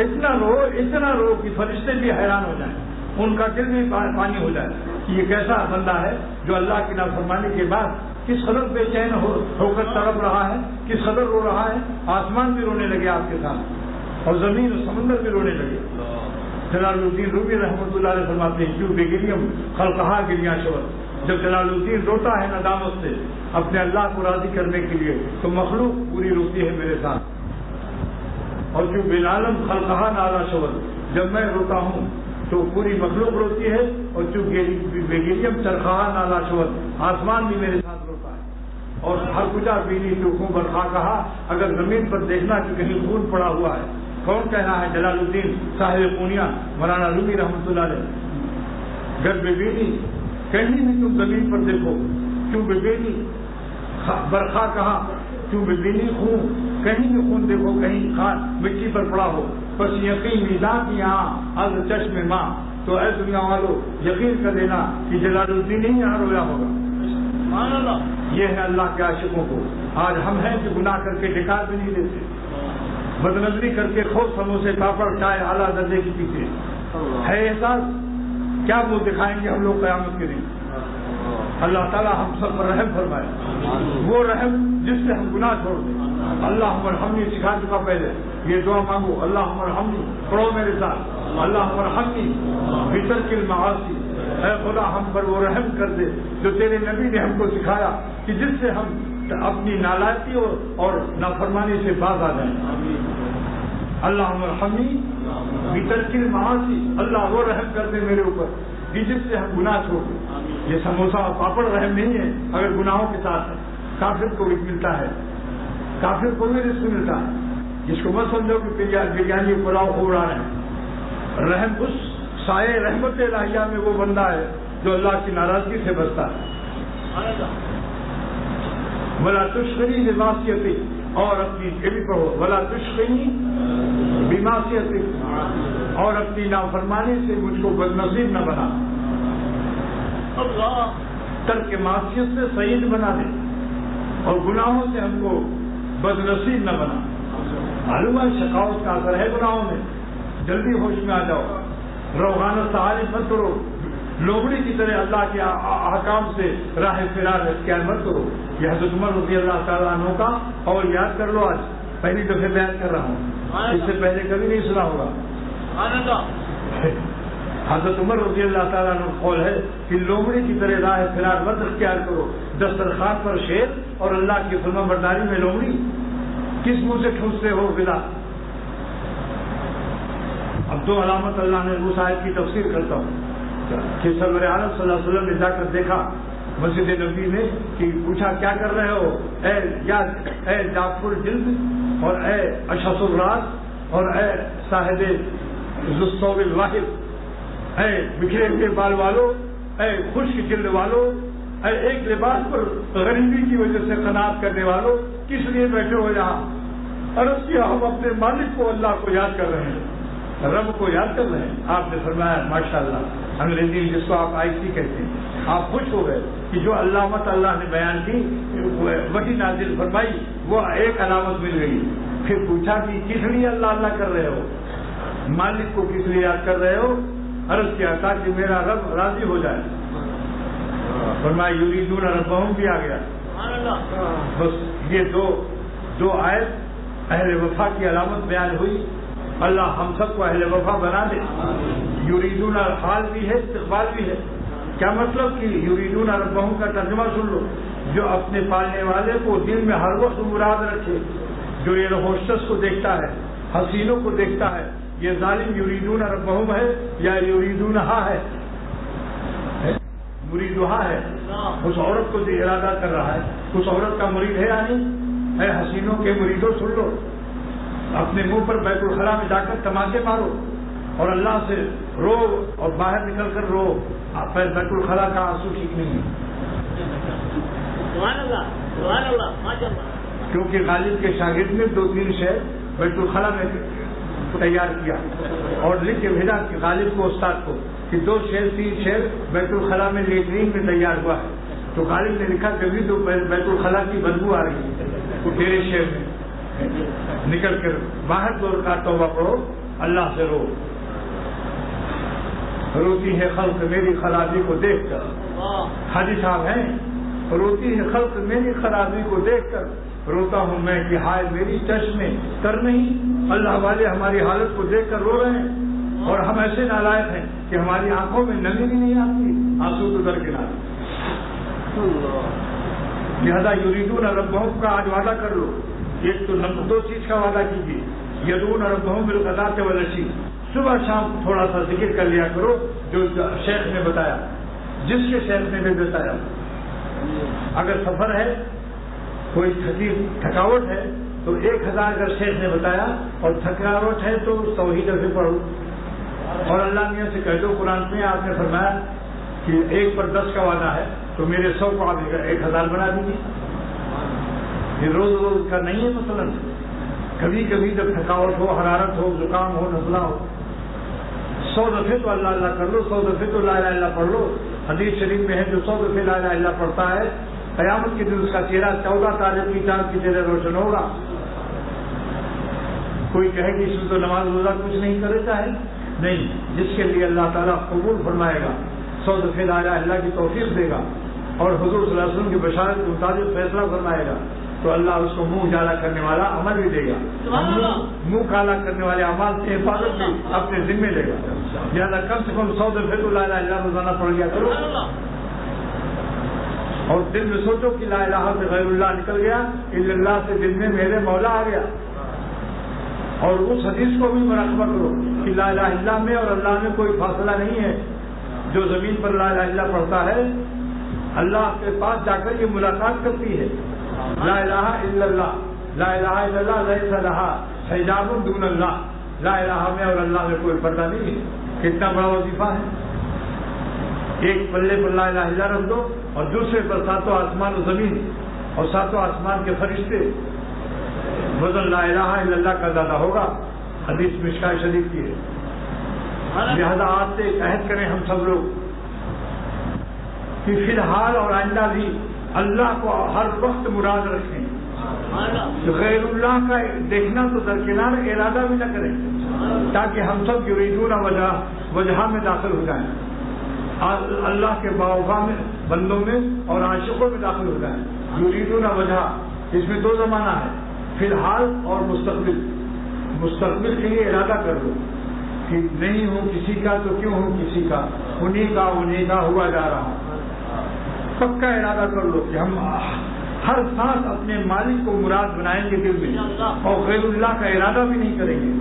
اتنا رو اتنا رو کہ فرشتے بھی حیران ہو جائیں، ان کا دل بھی پانی ہو جائے کہ یہ کیسا بندہ ہے جو اللہ کی نافرمانی کے بعد کس قدر بے چین ہو کر تڑپ رہا ہے، کس قدر رو رہا ہے۔ آسمان بھی رونے لگے آپ کے ساتھ، اور زمین اور سمندر بھی رونے لگے۔ جلال الدین رومی رحمۃ اللہ علیہ فرماتے ہیں کیوں بے گریم خلقہا گریاں شبت، جب جلال الدین روتا ہے ندامت سے اپنے اللہ کو راضی کرنے کے لیے تو مخلوق پوری روتی ہے میرے ساتھ، اور جو بن عالم خلقہا نالا شبت، جب میں روتا ہوں تو پوری مخلوق روتی ہے، اور جو بے گریم چرخہا نالا شبت، آسمان بھی میرے ساتھ روتا ہے۔ اور ہر کجا بینی تو خون برخا کہا، اگر زمین پر دیکھنا کہ کہیں خون پڑا ہوا ہے، کون کہہ رہا ہے؟ جلال الدین صاحب پونیا مولانا رومی رحمۃ اللہ علیہ۔ گر بے بینی کہیں بھی تم زمین پر دیکھو، کیوں بے بینی برخا کہا، کیوں بے بینی خون، کہیں بھی خون دیکھو، کہیں خان مٹی پر پڑا ہو، بس یقین میزان کی یہاں از چشم ماں، تو اے دنیا والو یقین کر دینا کہ جلال الدین ہی یہاں رویا ہوگا۔ یہ ہے اللہ کے عاشقوں کو۔ آج ہم ہیں کہ گناہ کر کے ڈکار بھی نہیں دیتے، بدنظری کر کے خوب سموسے پاپڑ چائے اعلیٰ درجے کی پیتے ہے احساس، کیا منہ دکھائیں گے ہم لوگ قیامت کے دن؟ اللہ تعالیٰ ہم سب پر رحم فرمائے، وہ رحم جس سے ہم گناہ چھوڑ دیں۔ اللہم ارحمنی سکھا چکا پہلے، یہ دعا مانگو، اللہم ارحمنی، پڑھو میرے ساتھ، اللہم ارحمنی بترک المعاصی، اے خدا ہم پر وہ رحم کر دے جو تیرے نبی نے ہم کو سکھایا کہ جس سے ہم اپنی نالائکی اور نافرمانی سے باز آ جائیں۔ اللہم ارحمنی بترک المعاصی، اللہ وہ رحم کر دے میرے اوپر کہ جس سے ہم گناہ چھوڑ دیں۔ یہ سموسہ اور پاپڑ رحم نہیں ہے اگر گناہوں کے ساتھ ہے۔ کافر کو بھی ملتا ہے، کافر کو بھی رزق ملتا ہے، جس کو مت سمجھو کہ بریانی پلاؤ خوب رہا ہے۔ رحم اس سائے رحمت الہیہ میں وہ بندہ ہے جو اللہ کی ناراضگی سے بچتا ہے۔ ولا تشغلی بمعصیتی، اور اپنی بھی پڑھو، ولا تشغلی بمعصیتی، اور اپنی نافرمانی سے مجھ کو بدنصیب نہ بنا، ترک معصیت سے سعید بنا دے، اور گناہوں سے ہم کو بدنصیب نہ بنا۔ معلوم ہے شقاوت کا اثر ہے گناہوں میں، جلدی ہوش میں آ جاؤ، روغان تعریف مت کرو، لومڑی کی طرح اللہ کے احکام سے راہ فرار اختیار مت کرو۔ یہ حضرت عمر رضی اللہ تعالیٰ عنہ کا اور یاد کر لو، آج پہلی دفعہ بیان کر رہا ہوں، اس سے پہلے کبھی نہیں سنا ہوگا۔ حضرت عمر رضی اللہ تعالیٰ عنہ قول ہے کہ لومڑی کی طرح راہ فرار مت اختیار کرو، دسترخوان پر شیر اور اللہ کی فرما برداری میں لومڑی، کس منہ سے ٹھوستے ہو بلا؟ اب 2 علامت اللہ نے اس آیت کی تفسیر کرتا ہوں کہ سرور عالم صلی اللہ علیہ وسلم نے جا کر دیکھا مسجد نبی میں کہ پوچھا کیا کر رہے ہو، اے جعفر جلد، اور اے اشخص الراس، اور اے صاحب ذو الثوب الواحد، اے بکھرے ہوئے بال والو، اے خشک جلد والو، اے ایک لباس پر غریبی کی وجہ سے قناعت کرنے والو، کس لیے بیٹھے ہو یہاں؟ عرض کیا ہم اپنے مالک کو اللہ کو یاد کر رہے ہیں، رب کو یاد کر رہے ہیں۔ آپ نے فرمایا ماشاءاللہ، انگریزی میں جس کو آپ آئی سی کہتے ہیں، آپ خوش ہو گئے کہ جو علامت اللہ نے بیان کی وہی نازل فرمائی، وہ ایک علامت مل گئی۔ پھر پوچھا کہ کس لیے اللہ اللہ کر رہے ہو، مالک کو کس لیے یاد کر رہے ہو؟ عرض کیا تاکہ میرا رب راضی ہو جائے۔ فرمایا یریدون ربہم بھی آ گیا۔ بس یہ دو آیت اہل وفا کی علامت بیان ہوئی۔ اللہ ہم سب کو اہل وفا بنا دے۔ یریدون حال بھی ہے، استقبال بھی ہے۔ کیا مطلب کہ یریدون ربہم کا ترجمہ سن لو، جو اپنے پالنے والے کو دل میں ہر وقت مراد رکھے، جو یہ ہوسٹس کو دیکھتا ہے، حسینوں کو دیکھتا ہے، یہ ظالم یریدون ربہم ہے یا یریدونہا ہے؟ مریدہا ہے، اس عورت کو جو ارادہ کر رہا ہے، اس عورت کا مرید ہے یا نہیں؟ اے حسینوں کے مریدوں سن لو، اپنے منہ پر بیت الخلاء میں جا کر تماچے مارو، اور اللہ سے رو اور باہر نکل کر رو، پھر بیت الخلا کا آنسو ٹھیک نہیں ہے۔ سبحان اللہ، سبحان اللہ، ماشاء اللہ۔ کیونکہ غالب کے شاگرد نے 2-3 شعر بیت الخلا میں تیار کیا اور لکھ کے بھیجا کہ غالب کو، استاد کو، کہ 2 شعر 3 شعر بیت الخلا میں لیٹرین میں تیار ہوا ہے۔ تو غالب نے لکھا کبھی تو بیت الخلا کی بدبو آ رہی ہے، وہ تیرے شعر میں نکل کر باہر دور کا توبہ پڑھو، اللہ سے رو۔ روتی ہے خلق میری خرابی کو دیکھ کر، حاجی صاحب ہیں، روتی ہے خلق میری خرابی کو دیکھ کر، روتا ہوں میں کہ ہائے میری چشم تر نہیں۔ اللہ والے ہماری حالت کو دیکھ کر رو رہے ہیں اور ہم ایسے نالائق ہیں کہ ہماری آنکھوں میں نمی بھی نہیں آتی، آنسو تو درکنار۔ لہذا یریدون ربہم کا آج وعدہ کر لو، ایک تو 2 چیز کا وعدہ کیجیے، یدعون ربہم بالغداۃ والعشی، صبح شام تھوڑا سا ذکر کر لیا کرو، جو شیخ نے بتایا، جس کے شیخ نے بھی بتایا۔ اگر سفر ہے، کوئی تھکاوٹ ہے تو 1000 اگر شیخ نے بتایا، اور تھکاوٹ ہے تو 100 ہی دفعے پڑھو۔ اور اللہ میاں سے کہہ دو، قرآن میں آپ نے فرمایا کہ 1 پر 10 کا وعدہ ہے، تو میرے 100 کو آپ 1000 بنا دیجیے۔ یہ روز روز کا نہیں ہے، مثلاً کبھی کبھی جب تھکاوٹ ہو، حرارت ہو، زکام ہو، نزلہ ہو، 100 دفعے تو اللہ اللہ کر لو، 100 دفعے تو لا الہ الا اللہ پڑھ لو۔ حدیث شریف میں ہے جو 100 دفعے لا الہ الا اللہ پڑھتا ہے، قیامت کے دن اس کا چہرہ 14 تارے کی چاند کی طرح روشن ہوگا۔ کوئی کہے کہ اس میں تو نماز روزہ کچھ نہیں کرتا ہے، نہیں، جس کے لیے اللہ تعالیٰ قبول فرمائے گا، 100 دفعے لا الہ الا اللہ کی توفیق دے گا اور حضور صلی اللہ علیہ وسلم کی بشارت کے مطابق فیصلہ فرمائے گا، تو اللہ اس کو منہ اجالا کرنے والا عمل بھی دے گا، منہ کالا کرنے والے اعمال سے حفاظت بھی اپنے ذمے لے گا۔ لہٰذا کم سے کم 100 دفعے تو لا الہ الا اللہ روزانہ پڑھ لیا کرو، اور دل میں سوچو کہ لا الہ سے غیر اللہ نکل گیا، الا اللہ سے دل میں میرے مولا آ گیا۔ اور اس حدیث کو بھی مراقبہ کرو کہ لا الہ الا اللہ میں اور اللہ میں کوئی فاصلہ نہیں ہے۔ جو زمین پر لا الہ الا اللہ پڑھتا ہے، اللہ کے پاس جا کر یہ ملاقات کرتی ہے۔ لا الہ الا اللہ، لا الہ الا اللہ لیس لہا حجاب دون اللہ، لا الہ میں اور اللہ میں کوئی پردہ نہیں ہے۔ کتنا بڑا وظیفہ ہے۔ ایک پلے پر لا الہ الا اللہ رکھ دو اور دوسرے پر 7 آسمان و زمین اور 7 آسمان کے فرشتے، وزن لا الہ الا اللہ کا زیادہ ہوگا۔ حدیث مشکاہ شریف کی ہے۔ لہذا آج سے ایک عہد کریں ہم سب لوگ کہ فی الحال اور آئندہ بھی اللہ کو ہر وقت مراد رکھیں، غیر اللہ کا دیکھنا تو درکنار، ارادہ بھی نہ کریں، تاکہ ہم سب یریدون وجہ میں داخل ہو جائیں، اللہ کے باوفا میں، بندوں میں اور عاشقوں میں داخل ہو جائیں۔ یریدون وجہ، اس میں 2 زمانہ ہے، فی الحال اور مستقبل۔ مستقبل کے لیے ارادہ کر دو کہ نہیں ہوں کسی کا تو کیوں ہوں کسی کا، انہیں کا ہوا جا رہا۔ پکا ارادہ کر لو کہ ہم ہر سانس اپنے مالک کو مراد بنائیں گے دل میں، اور غیر اللہ کا ارادہ بھی نہیں کریں گے۔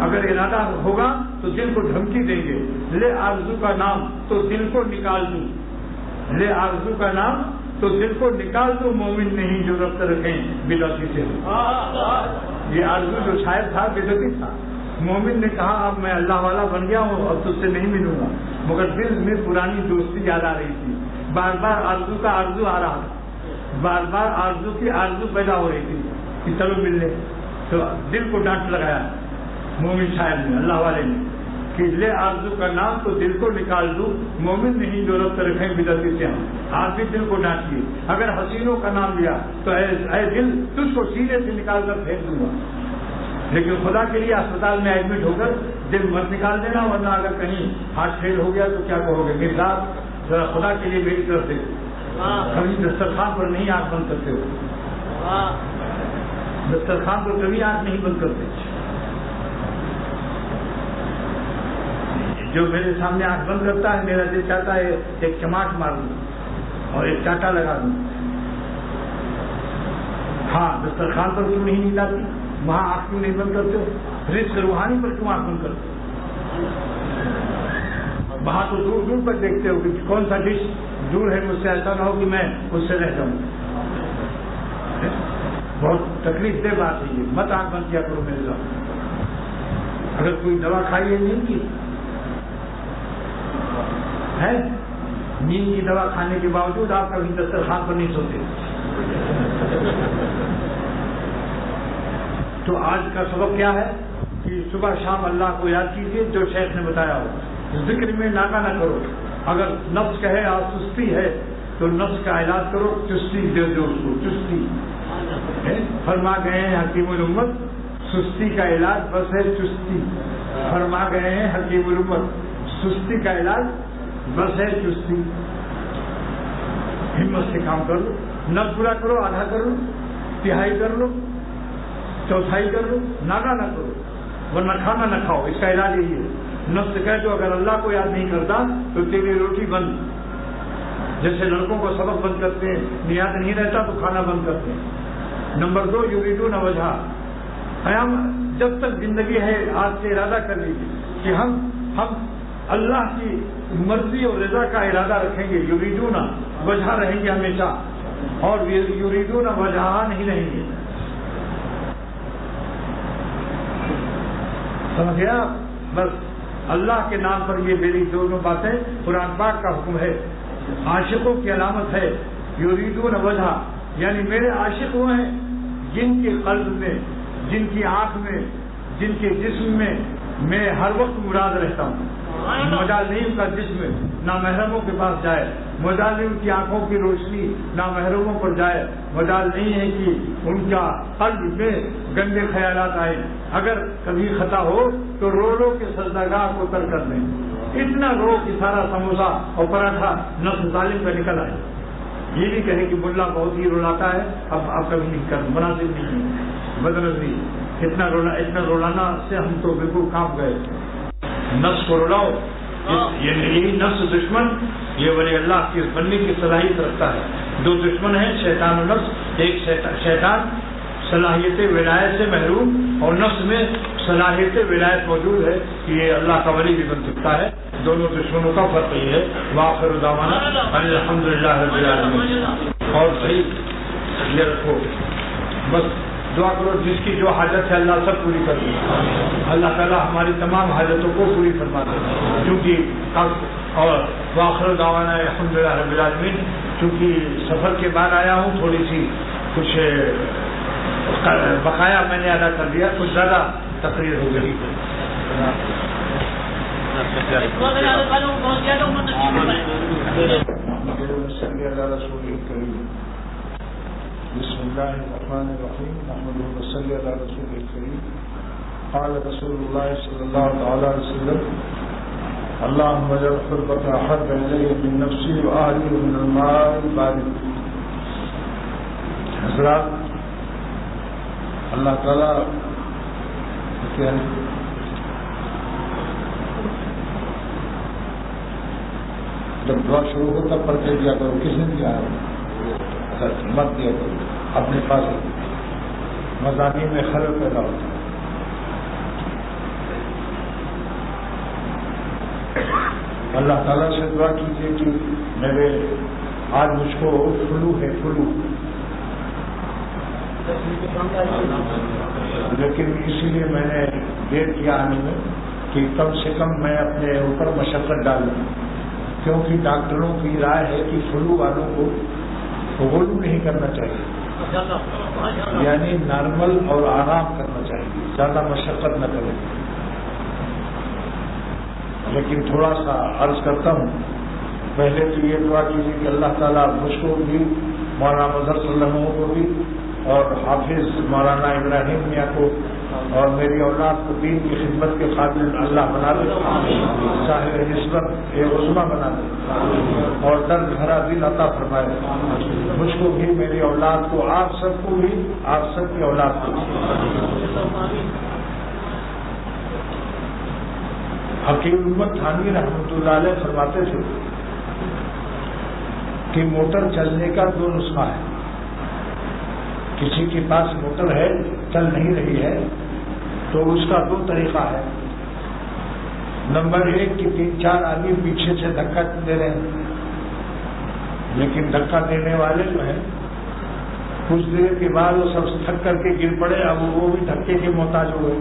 اگر ارادہ ہوگا تو دل کو دھمکی دیں گے، لے آرزو کا نام تو دل کو نکال دوں، لے آرزو کا نام تو دل کو نکال دوں، مومن نہیں جو ربط رکھیں بدعتی سے۔ یہ آرزو جو شاعر تھا بدعتی تھا، مومن نے کہا اب میں اللہ والا بن گیا ہوں، اب تجھ سے نہیں ملوں گا، مگر دل میں پرانی دوستی یاد آ رہی تھی، بار بار آرزو کا آرزو آ رہا تھا، بار بار آرزو کی آرزو پیدا ہو رہی تھی کہ چلو ملنے، تو دل کو ڈانٹ لگایا مومن شاعر نے، اللہ والے نے، کہ لے آرزو کا نام تو دل کو نکال دوں، مومن نہیں جو ربط رکھیں بدعتی سے ہم۔ آپ بھی دل کو ڈانٹیے، اگر حسینوں کا نام لیا تو اے دل تجھ کو سینے سے نکال کر پھینک دوں گا، لیکن خدا کے لیے اسپتال میں ایڈمٹ ہو کر دل مت نکال دینا، ورنہ اگر کہیں ہارٹ فیل ہو گیا تو کیا کہو گے؟ میرے ساتھ ذرا خدا کے لیے میری طرف سے کبھی دسترخوان پر نہیں آنکھ بند کرتے ہو، دسترخوان پر کبھی آنکھ نہیں بند کرتے۔ جو میرے سامنے آنکھ بند کرتا ہے، میرا دل چاہتا ہے ایک چماٹ مار دوں اور ایک چاٹا لگا دوں۔ ہاں، دسترخوان پر کیوں نہیں نکالتی؟ وہاں آنکھ کیوں نہیں بند کرتے ہو؟ رزق روحانی پر کیوں آنکھ بند کرتے ہو؟ وہاں تو دور دور پر دیکھتے ہو کہ کون سا ڈش دور ہے مجھ سے، ایسا نہ ہو کہ میں اس سے رہ جاؤں۔ بہت تکلیف دہ بات ہے یہ، مت آنکھ بند کیا کرو میرے ساتھ۔ اگر کوئی دوا کھائی ہے نیند کی ہے؟ نیند کی دوا کھانے کے باوجود آپ کبھی دسترخوان پر نہیں سوتے. تو آج کا سبق کیا ہے کہ صبح شام اللہ کو یاد کیجیے جو شیخ نے بتایا ہو. ذکر میں ناکا نہ کرو. اگر نفس کہے آج سستی ہے تو نفس کا علاج کرو, چستی دے دو اس کو, چستی. فرما گئے ہیں حکیم الامت سستی کا علاج بس ہے چستی. فرما گئے ہیں حکیم الامت سستی کا علاج بس ہے چستی. ہمت سے کام کر لو, نہ پورا کرو, آدھا کر لو, تہائی کر لو, چوتھائی کر لو, ناگا نہ کرو, ورنہ کھانا نہ کھاؤ. اس کا علاج یہی ہے. نفس کہہ دو اگر اللہ کو یاد نہیں کرتا تو تیری روٹی بند. جیسے لڑکوں کو سبق بند کرتے ہیں, یاد نہیں رہتا تو کھانا بند کرتے ہیں. نمبر 2 یریدون وجہ. قیام جب تک زندگی ہے آج سے ارادہ کر لیجیے کہ ہم اللہ کی مرضی اور رضا کا ارادہ رکھیں گے. یریدون وجہ رہیں گے ہمیشہ, اور یریدون وجہ نہیں رہیں گے. سمجھ گیا؟ بس اللہ کے نام پر یہ میری دونوں باتیں قرآن پاک کا حکم ہے. عاشقوں کی علامت ہے یریدون وجہ, یعنی میرے عاشق وہ ہیں جن کے قلب میں, جن کی آنکھ میں, جن کے جسم میں ہر وقت مراد رہتا ہوں. مجال نہیں ان کا جسم نامحرموں کے پاس جائے, مجال نہیں ان کی آنکھوں کی روشنی نامحرموں پر جائے, مجال نہیں ہے کہ ان کا قلب میں گندے خیالات آئے. اگر کبھی خطا ہو تو رو کے سجدگاہ کو تر کر دیں. اتنا رو کہ سارا سموسا اور پراٹھا نفس ظالم کا نکل آئے. یہ بھی کہے کہ ملا بہت ہی رلاتا ہے, اب کبھی نہیں کر, مناسب نہیں ہے, بدنظری. اتنا رولانا سے ہم تو بالکل کانپ گئے. نفس کو رلاؤ, یہی نفس دشمن یہ ولی اللہ کی بننے کی صلاحیت رکھتا ہے. 2 دشمن ہیں, شیطان و نفس. ایک شیطان صلاحیت ولایت سے محروم, اور نفس میں صلاحیت ولایت موجود ہے کہ یہ اللہ کا ولی بھی بن سکتا ہے. دونوں دشمنوں کا فرق یہ ہے. وآخر دعوانا الحمدللہ رب العالمین. اور صحیح یہ رکھو, بس دعا کرو جس کی جو حاجت ہے اللہ سب پوری کر دے. اللہ تعالیٰ ہماری تمام حاجتوں کو پوری فرما دے. کیونکہ اور وآخر دعوانا الحمدللہ رب العالمین. چونکہ سفر کے بعد آیا ہوں, تھوڑی سی کچھ بقایا میں نے ادا کر دیا, کچھ زیادہ تقریر ہو گئی. بسم اللہ الرحمن الرحیم. نحمده ونصلي على رسوله الكريم. قال رسول الله صلی اللہ علیہ وسلم اللهم اجعل قربك احب الي من نفسي واهلي ومن الماء البارد. حضرات, اللہ تعالیٰ کیا جب دعا شروع ہو تب پڑھتے دیا کرو, کس نے دیا مت دیا کرو, اپنے پاس مضامین میں خلل پیدا ہوتا ہے. اللہ تعالیٰ سے دعا کیجیے کہ میرے آج مجھ کو فلو ہے, فلو, لیکن اسی لیے میں نے دیر کیا آنے میں کہ کم سے کم میں اپنے اوپر مشقت ڈالوں, کیونکہ ڈاکٹروں کی رائے ہے کہ فلو والوں کو غلو نہیں کرنا چاہیے, یعنی نارمل اور آرام کرنا چاہیے, زیادہ مشقت نہ کریں. لیکن تھوڑا سا عرض کرتا ہوں, پہلے تو یہ دعا کیجیے کہ اللہ تعالیٰ مجھ کو بھی, مولانا مظہر صلی اللہ علیہ وسلم کو بھی, اور حافظ مولانا ابراہیم میاں کو اور میری اولاد کو دین کی خدمت کے قابل اللہ بنا دے, صاحب نسبت عظمیٰ بنا دے, اور درد بھرا دل عطا فرمائے. مجھ کو بھی, میری اولاد کو, آپ سب کو بھی, آپ سب کی اولاد کو. حکیم الامت تھانوی رحمۃ اللہ علیہ فرماتے تھے کہ موٹر چلنے کا 2 نسخہ ہے. کسی کے پاس موٹر ہے, چل نہیں رہی ہے, تو اس کا 2 طریقہ ہے. نمبر 1 کہ 3-4 آدمی پیچھے سے دھکا دے رہے ہیں, لیکن دھکا دینے والے جو ہیں کچھ دیر کے بعد وہ سب تھک کر کے گر پڑے, اب وہ بھی دھکے کے محتاج ہوئے.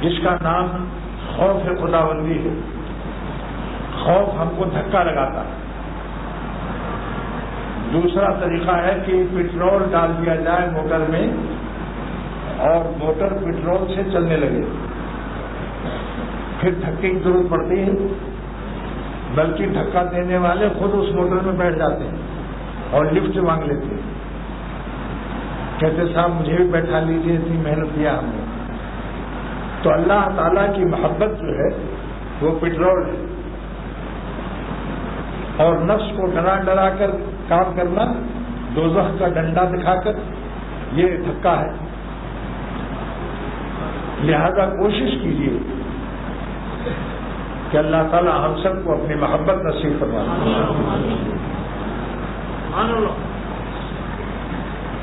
جس کا نام خوف خداوندی ہے. خوف ہم کو دھکا لگاتا ہے. دوسرا طریقہ ہے کہ پٹرول ڈال دیا جائے موٹر میں اور موٹر پٹرول سے چلنے لگے، پھر دھکے کی ضرورت پڑتی ہے، بلکہ دھکا دینے والے خود اس موٹر میں بیٹھ جاتے ہیں اور لفٹ مانگ لیتے ہیں، کہتے صاحب مجھے بھی بیٹھا لیجیے، اتنی محنت کیا ہم نے. تو اللہ تعالیٰ کی محبت جو ہے وہ پٹرول ہے، اور نفس کو ڈرا ڈرا کر کام کرنا، دوزخ کا ڈنڈا دکھا کر، یہ دھکا ہے. لہذا کوشش کیجیے کہ اللہ تعالیٰ ہم سب کو اپنی محبت نصیب فرمائے.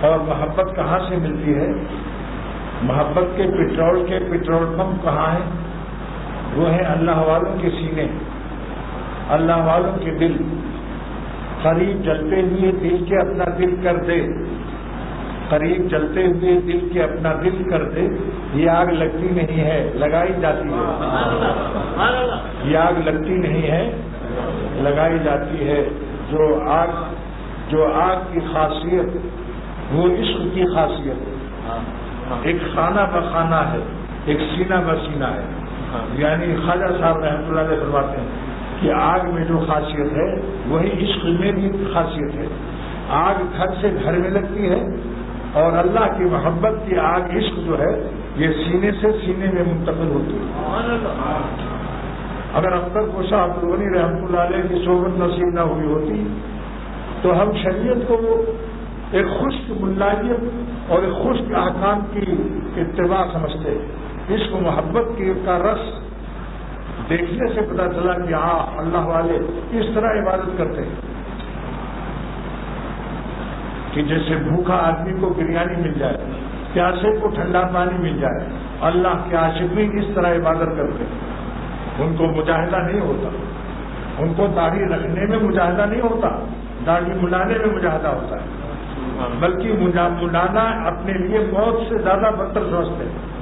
اور محبت کہاں سے ملتی ہے؟ محبت کے پٹرول پمپ کہاں ہیں؟ وہ ہیں اللہ والوں کے سینے، اللہ والوں کے دل. قریب جلتے ہوئے دل کے اپنا دل کر دے، قریب جلتے ہوئے دل کے اپنا دل کر دے. یہ آگ لگتی نہیں ہے، لگائی جاتی ہے. یہ آگ لگتی نہیں ہے، لگائی جاتی ہے. جو آگ کی خاصیت وہ عشق کی خاصیت ہے. ایک خانہ بخانہ ہے، ایک سینہ بسینہ ہے. یعنی خواجہ صاحب رحمۃ اللہ علیہ فرماتے ہیں کہ آگ میں جو خاصیت ہے وہی عشق میں بھی خاصیت ہے. آگ گھر سے گھر میں لگتی ہے، اور اللہ کی محبت کی آگ عشق جو ہے یہ سینے سے سینے میں منتقل ہوتی ہے. اگر اختر کو صاحب غنی رحمۃ اللہ علیہ کی صحبت نصیب نہ ہوئی ہوتی تو ہم شریعت کو ایک خشک ملائیت اور ایک خشک احکام کی اتباع سمجھتے. عشق و محبت کا رس دیکھنے سے پتہ چلا کہ ہاں اللہ والے اس طرح عبادت کرتے ہیں کہ جیسے بھوکا آدمی کو بریانی مل جائے، پیاسے کو ٹھنڈا پانی مل جائے. اللہ کے عاشق بھی اس طرح عبادت کرتے ہیں. ان کو مجاہدہ نہیں ہوتا، ان کو داڑھی رکھنے میں مجاہدہ نہیں ہوتا، داڑھی ملانے میں مجاہدہ ہوتا ہے. بلکہ ملانا اپنے لیے موت سے زیادہ بدتر سمجھتے ہیں.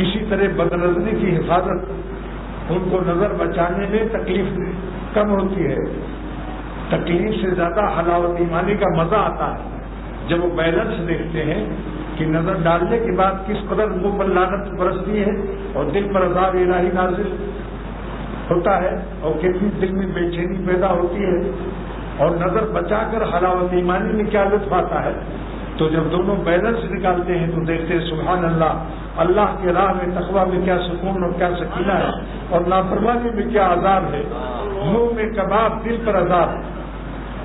اسی طرح بدنظری کی حفاظت، ان کو نظر بچانے میں تکلیف کم ہوتی ہے. تکلیف سے زیادہ حلاوت ایمانی کا مزہ آتا ہے جب وہ بیلنس دیکھتے ہیں کہ نظر ڈالنے کے بعد کس قدر منہ پر لعنت برستی ہے اور دل پر عذاب الہی نازل ہوتا ہے، اور کتنی دل میں بے چینی پیدا ہوتی ہے، اور نظر بچا کر حلاوت ایمانی میں کیا لطف آتا ہے. تو جب دونوں بیلنس نکالتے ہیں تو دیکھتے ہیں سبحان اللہ، اللہ کے راہ میں تقویٰ میں کیا سکون اور کیا سکینہ ہے، اور نافرمانی میں کیا عذاب ہے. منہ میں کباب، دل پر عذاب.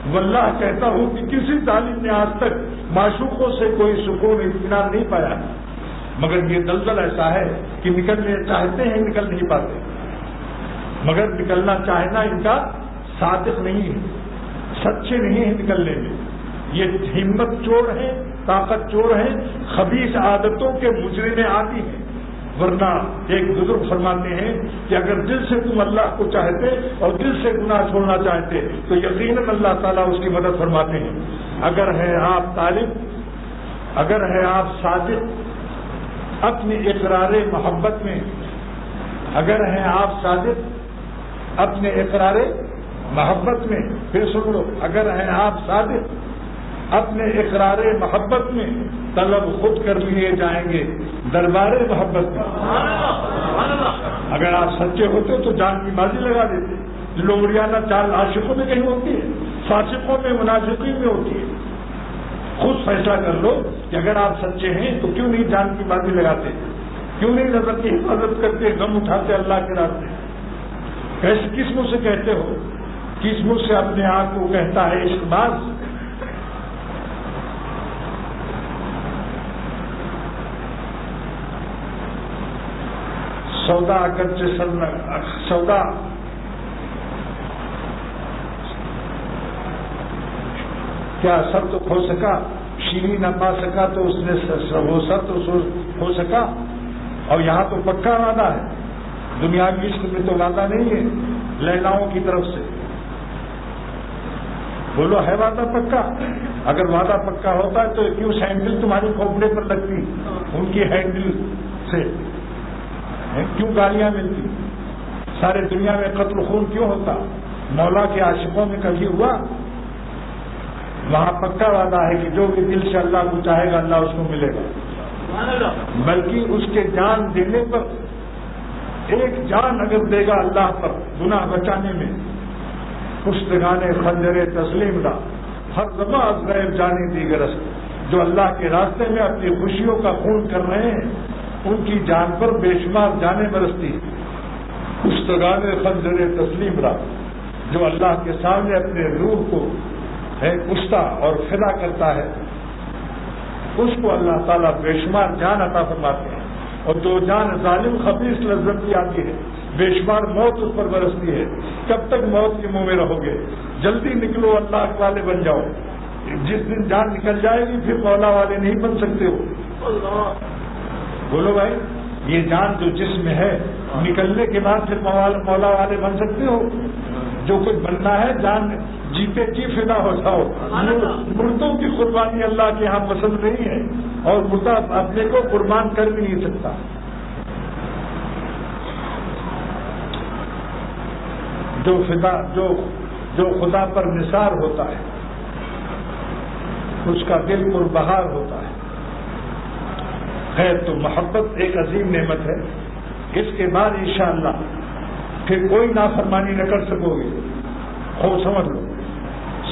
واللہ کہتا ہوں کہ کسی ظالم نے آج تک معشوقوں سے کوئی سکون اطمینان نہیں پایا، مگر یہ دلدل ایسا ہے کہ نکلنے چاہتے ہیں نکل نہیں پاتے، مگر نکلنا چاہنا ان کا صادق نہیں ہے، سچے نہیں ہیں نکلنے میں. یہ ہمت چور ہیں، طاقت چور ہیں، خبیث عادتوں کے مجرم عادی ہیں. ورنہ ایک بزرگ فرماتے ہیں کہ اگر دل سے تم اللہ کو چاہتے اور دل سے گناہ چھوڑنا چاہتے تو یقیناً اللہ تعالیٰ اس کی مدد فرماتے ہیں. اگر ہے آپ طالب، اگر ہے آپ صادق اپنے اقرار محبت میں، اگر ہیں آپ صادق اپنے اقرار محبت میں، پھر سن لو، اگر ہیں آپ صادق اپنے اقرار محبت میں، طلب خود کر لیے جائیں گے دربار محبت میں. اگر آپ سچے ہوتے تو جان کی بازی لگا دیتے. لومڑیانہ چال عاشقوں میں کہیں ہوتی ہے، فاسقوں میں، منافقین میں ہوتی ہے. خود فیصلہ کر لو کہ اگر آپ سچے ہیں تو کیوں نہیں جان کی بازی لگاتے، کیوں نہیں نظر کی حفاظت کرتے، غم اٹھاتے اللہ کے راستے. کیسے کس منہ سے کہتے ہو، کس منہ سے اپنے آپ کو کہتا ہے عشق باز. سودا اگرچہ سودا کیا سر تو کھو سکا، شیریں نہ پا سکا تو اس نے وہ سر تو ہو سکا. اور یہاں تو پکا وعدہ ہے، دنیاوی عشق میں تو وعدہ نہیں ہے لیلاؤں کی طرف سے. بولو ہے وعدہ پکا؟ اگر وعدہ پکا ہوتا ہے تو کیوں سینڈل تمہاری کھوپڑے پر لگتی، ان کی ہینڈل سے کیوں گالیاں ملتی؟ سارے دنیا میں قتل خون کیوں ہوتا؟ مولا کے عاشقوں میں کبھی ہوا؟ وہاں پکا وعدہ ہے کہ جو بھی دل سے اللہ کو چاہے گا اللہ اس کو ملے گا، بلکہ اس کے جان دینے پر، ایک جان اگر دے گا اللہ پر گناہ بچانے میں، پشتگان خنجر تسلیم دا ہر زباں از غیب جانے دیگر جو اللہ کے راستے میں اپنی خوشیوں کا خون کر رہے ہیں ان کی جان پر بے شمار جانیں برستی ہیں۔ پشتگان خنجر تسلیم را جو اللہ کے سامنے اپنے روح کو کشتا اور فدا کرتا ہے اس کو اللہ تعالیٰ بے شمار جان عطا فرماتے ہیں، اور جو جان ظالم خبیث لذت کی آتی ہے بے شمار موت اس پر برستی ہے۔ کب تک موت کے منہ میں رہو گے؟ جلدی نکلو، اللہ والے بن جاؤ۔ جس دن جان نکل جائے گی پھر مولا والے نہیں بن سکتے ہو۔ بولو بھائی، یہ جان جو جسم میں ہے نکلنے کے بعد پھر مولا والے بن سکتے ہو؟ جو کچھ بننا ہے جان جیتے جی فدا ہو جاؤ۔ مردوں کی قربانی اللہ کے یہاں پسند نہیں ہے، اور مردہ اپنے کو قربان کر بھی نہیں سکتا۔ جو خدا پر نثار ہوتا ہے اس کا دل پربہار ہوتا ہے۔ خیر، تو محبت ایک عظیم نعمت ہے، اس کے بعد انشاءاللہ پھر کوئی نافرمانی نہ کر سکو گے۔ خوب سمجھ لو،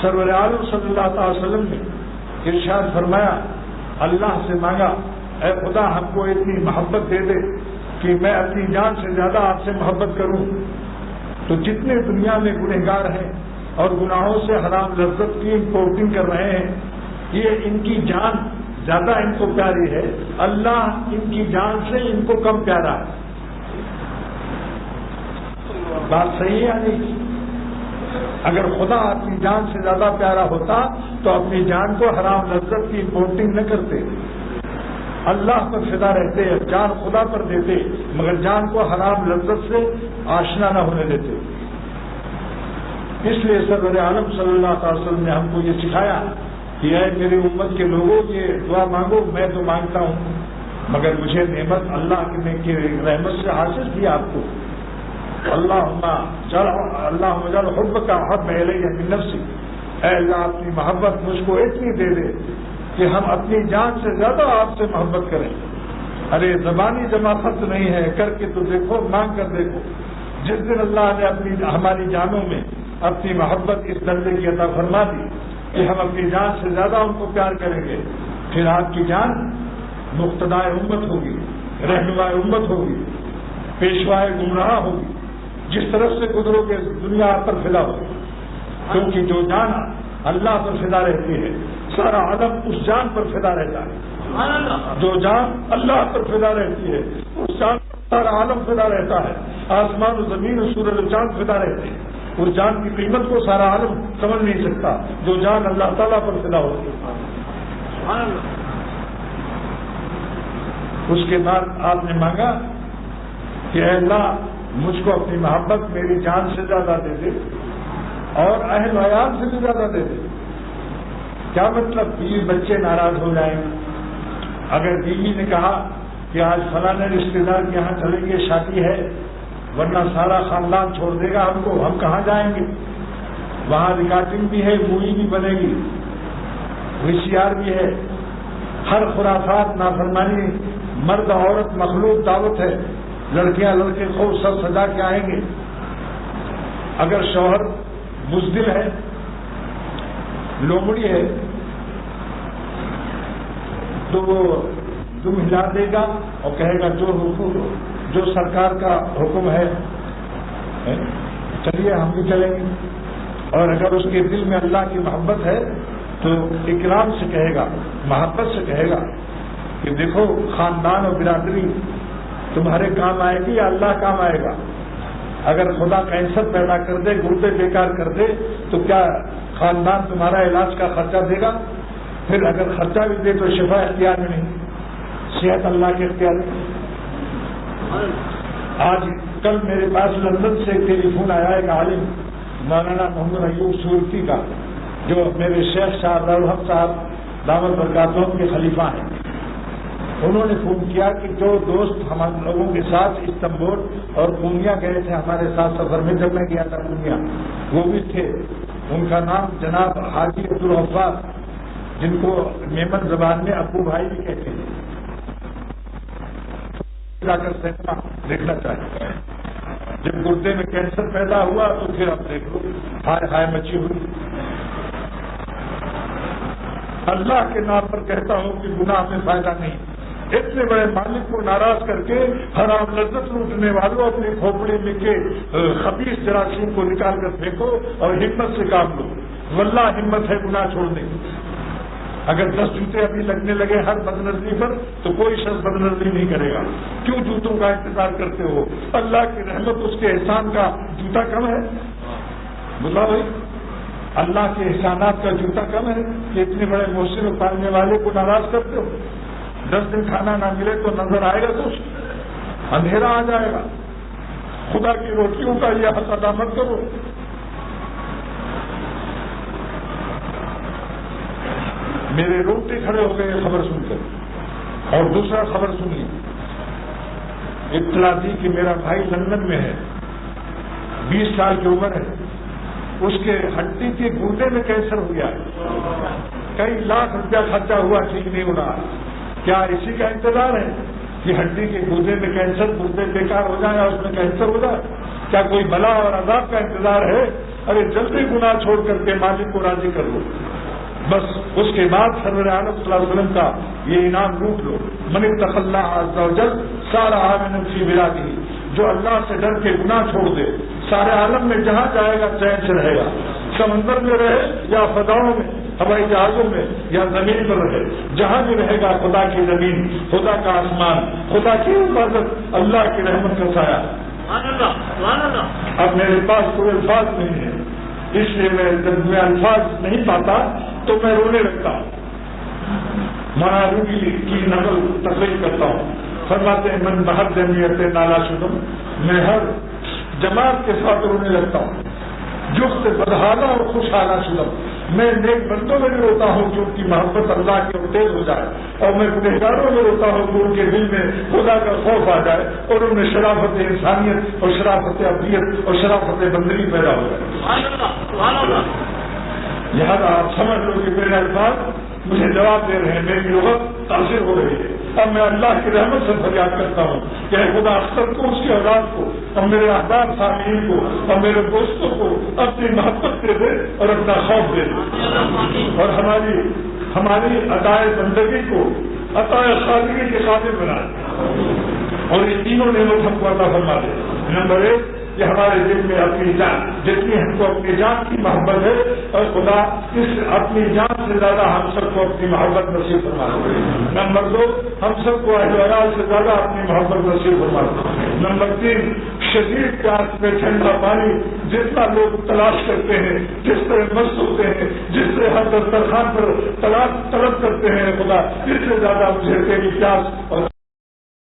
سرور عالم صلی اللہ تعالی وسلم نے ارشاد فرمایا، اللہ سے مانگا اے خدا ہم کو اتنی محبت دے دے کہ میں اپنی جان سے زیادہ آپ سے محبت کروں۔ تو جتنے دنیا میں گنہگار ہیں اور گناہوں سے حرام لذت کی امپورٹنگ کر رہے ہیں، یہ ان کی جان زیادہ ان کو پیاری ہے، اللہ ان کی جان سے ان کو کم پیارا ہے۔ بات صحیح ہے یا نہیں؟ اگر خدا اپنی جان سے زیادہ پیارا ہوتا تو اپنی جان کو حرام لذت کی امپورٹنگ نہ کرتے، اللہ پر فدا رہتے، جان خدا پر دیتے، مگر جان کو حرام لذت سے آشنا نہ ہونے دیتے۔ اس لیے سرور عالم صلی اللہ علیہ وسلم نے ہم کو یہ سکھایا کہ اے میری امت کے لوگوں یہ دعا مانگو، میں تو مانگتا ہوں مگر مجھے نعمت اللہ کی رحمت سے حاصل کی آپ کو۔ اللہم اجعل حبک احب الی من نفسی، اے اللہ اپنی محبت مجھ کو اتنی دے دے کہ ہم اپنی جان سے زیادہ آپ سے محبت کریں۔ ارے زبانی جماعت نہیں ہے، کر کے تو دیکھو، مانگ کر دیکھو۔ جس دن اللہ نے ہماری جانوں میں اپنی محبت اس درجے کی عطا فرما دی کہ ہم اپنی جان سے زیادہ ان کو پیار کریں گے، پھر آپ کی جان مقتدائے امت ہوگی، رہنمائے امت ہوگی، پیشوائے گمراہ ہوگی، جس طرف سے گزرو گے دنیا آپ پر فدا ہوگی، کیونکہ جو جان اللہ پر فدا رہتی ہے سارا عالم اس جان پر فدا رہتا ہے۔ جو جان اللہ پر فدا رہتی ہے اس جان پر سارا عالم فدا رہتا ہے، آسمان و زمین و سورج و چاند فدا رہتے ہیں۔ اس جان کی قیمت کو سارا عالم سمجھ نہیں سکتا جو جان اللہ تعالیٰ پر فدا ہوتی ہے۔ اس کے بعد آپ نے مانگا کہ اے اللہ مجھ کو اپنی محبت میری جان سے زیادہ دے دے اور اہل عیال سے بھی زیادہ دے دے۔ کیا مطلب؟ بیوی بچے ناراض ہو جائیں گے۔ اگر بیوی نے کہا کہ آج فلاں رشتے دار کے یہاں چلیں گے، شادی ہے، ورنہ سارا خاندان چھوڑ دے گا ہم کو، ہم کہاں جائیں گے؟ وہاں ریکارڈنگ بھی ہے، مووی بھی بنے گی، VCR بھی ہے، ہر خرافات نافرمانی، مرد عورت مخلوق دعوت ہے، لڑکیاں لڑکے خوب سب سجا کے آئیں گے۔ اگر شوہر بزدل ہے، لومڑی ہے، تو وہ دم ہلا دے گا اور کہے گا جو سرکار کا حکم ہے چلیے ہم بھی چلیں گے۔ اور اگر اس کے دل میں اللہ کی محبت ہے تو اکرام سے کہے گا، محبت سے کہے گا کہ دیکھو خاندان اور برادری تمہارے کام آئے گی یا اللہ کام آئے گا۔ اگر خدا کینسر پیدا کر دے، گردے بیکار کر دے، تو کیا خاندان تمہارا علاج کا خرچہ دے گا؟ پھر اگر خرچہ بھی دے تو شفا اختیار میں نہیں، صحت اللہ کے اختیار میں۔ آج کل میرے پاس لندن سے ٹیلی فون آیا ایک عالم مولانا محمد ایوب سورتی کا، جو میرے شیخ صاحب الحق صاحب دامت برکاتہم کے خلیفہ ہیں۔ انہوں نے فون کیا کہ جو دوست ہمارے لوگوں کے ساتھ استنبول اور پونیا گئے تھے ہمارے ساتھ سفر میں، جب میں گیا تھا پونیا وہ بھی تھے، ان کا نام جناب حاجی عبدالغفار، جن کو میمن زبان میں ابو بھائی بھی کہتے ہیں، جا کر سینما دیکھنا چاہتے ہیں۔ جب گردے میں کینسر پیدا ہوا تو پھر اب دیکھ لو ہائے ہائے مچی ہوئی۔ اللہ کے نام پر کہتا ہوں کہ گناہ میں فائدہ نہیں، اتنے بڑے مالک کو ناراض کر کے حرام لذت لوٹنے والوں اپنی کھوپڑی میں کے خبیث جراثیم کو نکال کر پھینکو اور ہمت سے کام لو۔ واللہ ہمت ہے گناہ چھوڑنے کی۔ اگر 10 جوتے ابھی لگنے لگے ہر بدنظری پر تو کوئی شخص بدنظری نہیں کرے گا۔ کیوں جوتوں کا انتظار کرتے ہو؟ اللہ کی رحمت اس کے احسان کا جوتا کم ہے؟ بلا بھائی، اللہ کے احسانات کا جوتا کم ہے کہ اتنے بڑے محسن پالنے والے کو ناراض کرتے ہو؟ 10 دن کھانا نہ ملے تو نظر آئے گا کچھ؟ اندھیرا آ جائے گا۔ خدا کی روٹیوں کا یہ حق ادا مت کرو۔ میرے روٹے کھڑے ہو گئے خبر سن کر، اور دوسرا خبر سن لی، اطلاع دی کہ میرا بھائی لندن میں ہے، 20 سال کی عمر ہے، اس کے ہڈی کے گردے میں کینسر ہوا ہے، کئی لاکھ روپیہ خرچہ ہوا، ٹھیک نہیں ہو رہا۔ کیا اسی کا انتظار ہے کہ ہڈی کے گردے میں کینسر، گردے بیکار ہو جائے اور اس میں کینسر ہو جائے؟ کیا کوئی بلا اور عذاب کا انتظار ہے؟ ارے جلدی گناہ چھوڑ کر کے مالک کو راضی کر لو، بس اس کے بعد سرور عالم صلی اللہ علیہ وسلم کا یہ انعام لوٹ لو۔ من اتقى الله عز وجل صار آمنا في بلاده، جو اللہ سے ڈر کے گناہ چھوڑ دے سارے عالم میں جہاں جائے گا چین سے رہے گا، سمندر میں رہے یا فضاؤں میں، ہوائی جہازوں میں یا زمین پر رہے، جہاں بھی رہے گا خدا کی زمین، خدا کا آسمان، خدا کی حفاظت، اللہ کی رحمت کا سایہ۔ اب میرے پاس کوئی الفاظ نہیں ہے، اس لیے میں جب میں الفاظ نہیں پاتا تو میں رونے لگتا ہوں۔ مہاروی کی نقل تقریر کرتا ہوں، فرماتے ہیں من بہت جمعیت نالا شدم، میں ہر جماعت کے ساتھ رونے لگتا ہوں، جفت بدحالہ اور خوشحالہ شدم، میں نیک بندوں میں بھی روتا ہوں کہ ان کی محبت اللہ کی تیز ہو جائے، اور میں گنہگاروں میں روتا ہوں کہ ان کے دل میں خدا کا خوف آ جائے اور ان میں شرافت انسانیت اور شرافت ابدیت اور شرافت بندگی پیدا ہو جائے۔ لہٰذا آپ سمجھ لو کہ میرے الفاظ مجھے جواب دے رہے ہیں، میری لغت تاثر ہو رہی ہے۔ اب میں اللہ کی رحمت سے فریاد کرتا ہوں کہ خدا اختر کو، اس کی اولاد کو، اور میرے احباب سامعین کو اور میرے دوستوں کو اپنی محبت دے دے اور اپنا خوف دے دے، اور ہماری عطائے بندگی کو عطائے خالقی کے قابل بنا دے، اور یہ تینوں نعمت ہم کو عطا فرما دے۔ نمبر 1، کہ ہمارے دل میں اپنی جان، جتنی ہم کو اپنی جان کی محبت ہے، اور خدا اس اپنی جان سے زیادہ ہم سب کو اپنی محبت نصیب فرما دے۔ نمبر 2، ہم سب کو اہل عیال سے زیادہ اپنی محبت نصیب فرما دے۔ نمبر 3، شدید پیاس میں ٹھنڈا پانی جتنا لوگ تلاش کرتے ہیں، جس طرح مست ہوتے ہیں، جس سے ہر دسترخوان پر طلب کرتے ہیں، خدا اس سے زیادہ مجھے تیری پیاس اور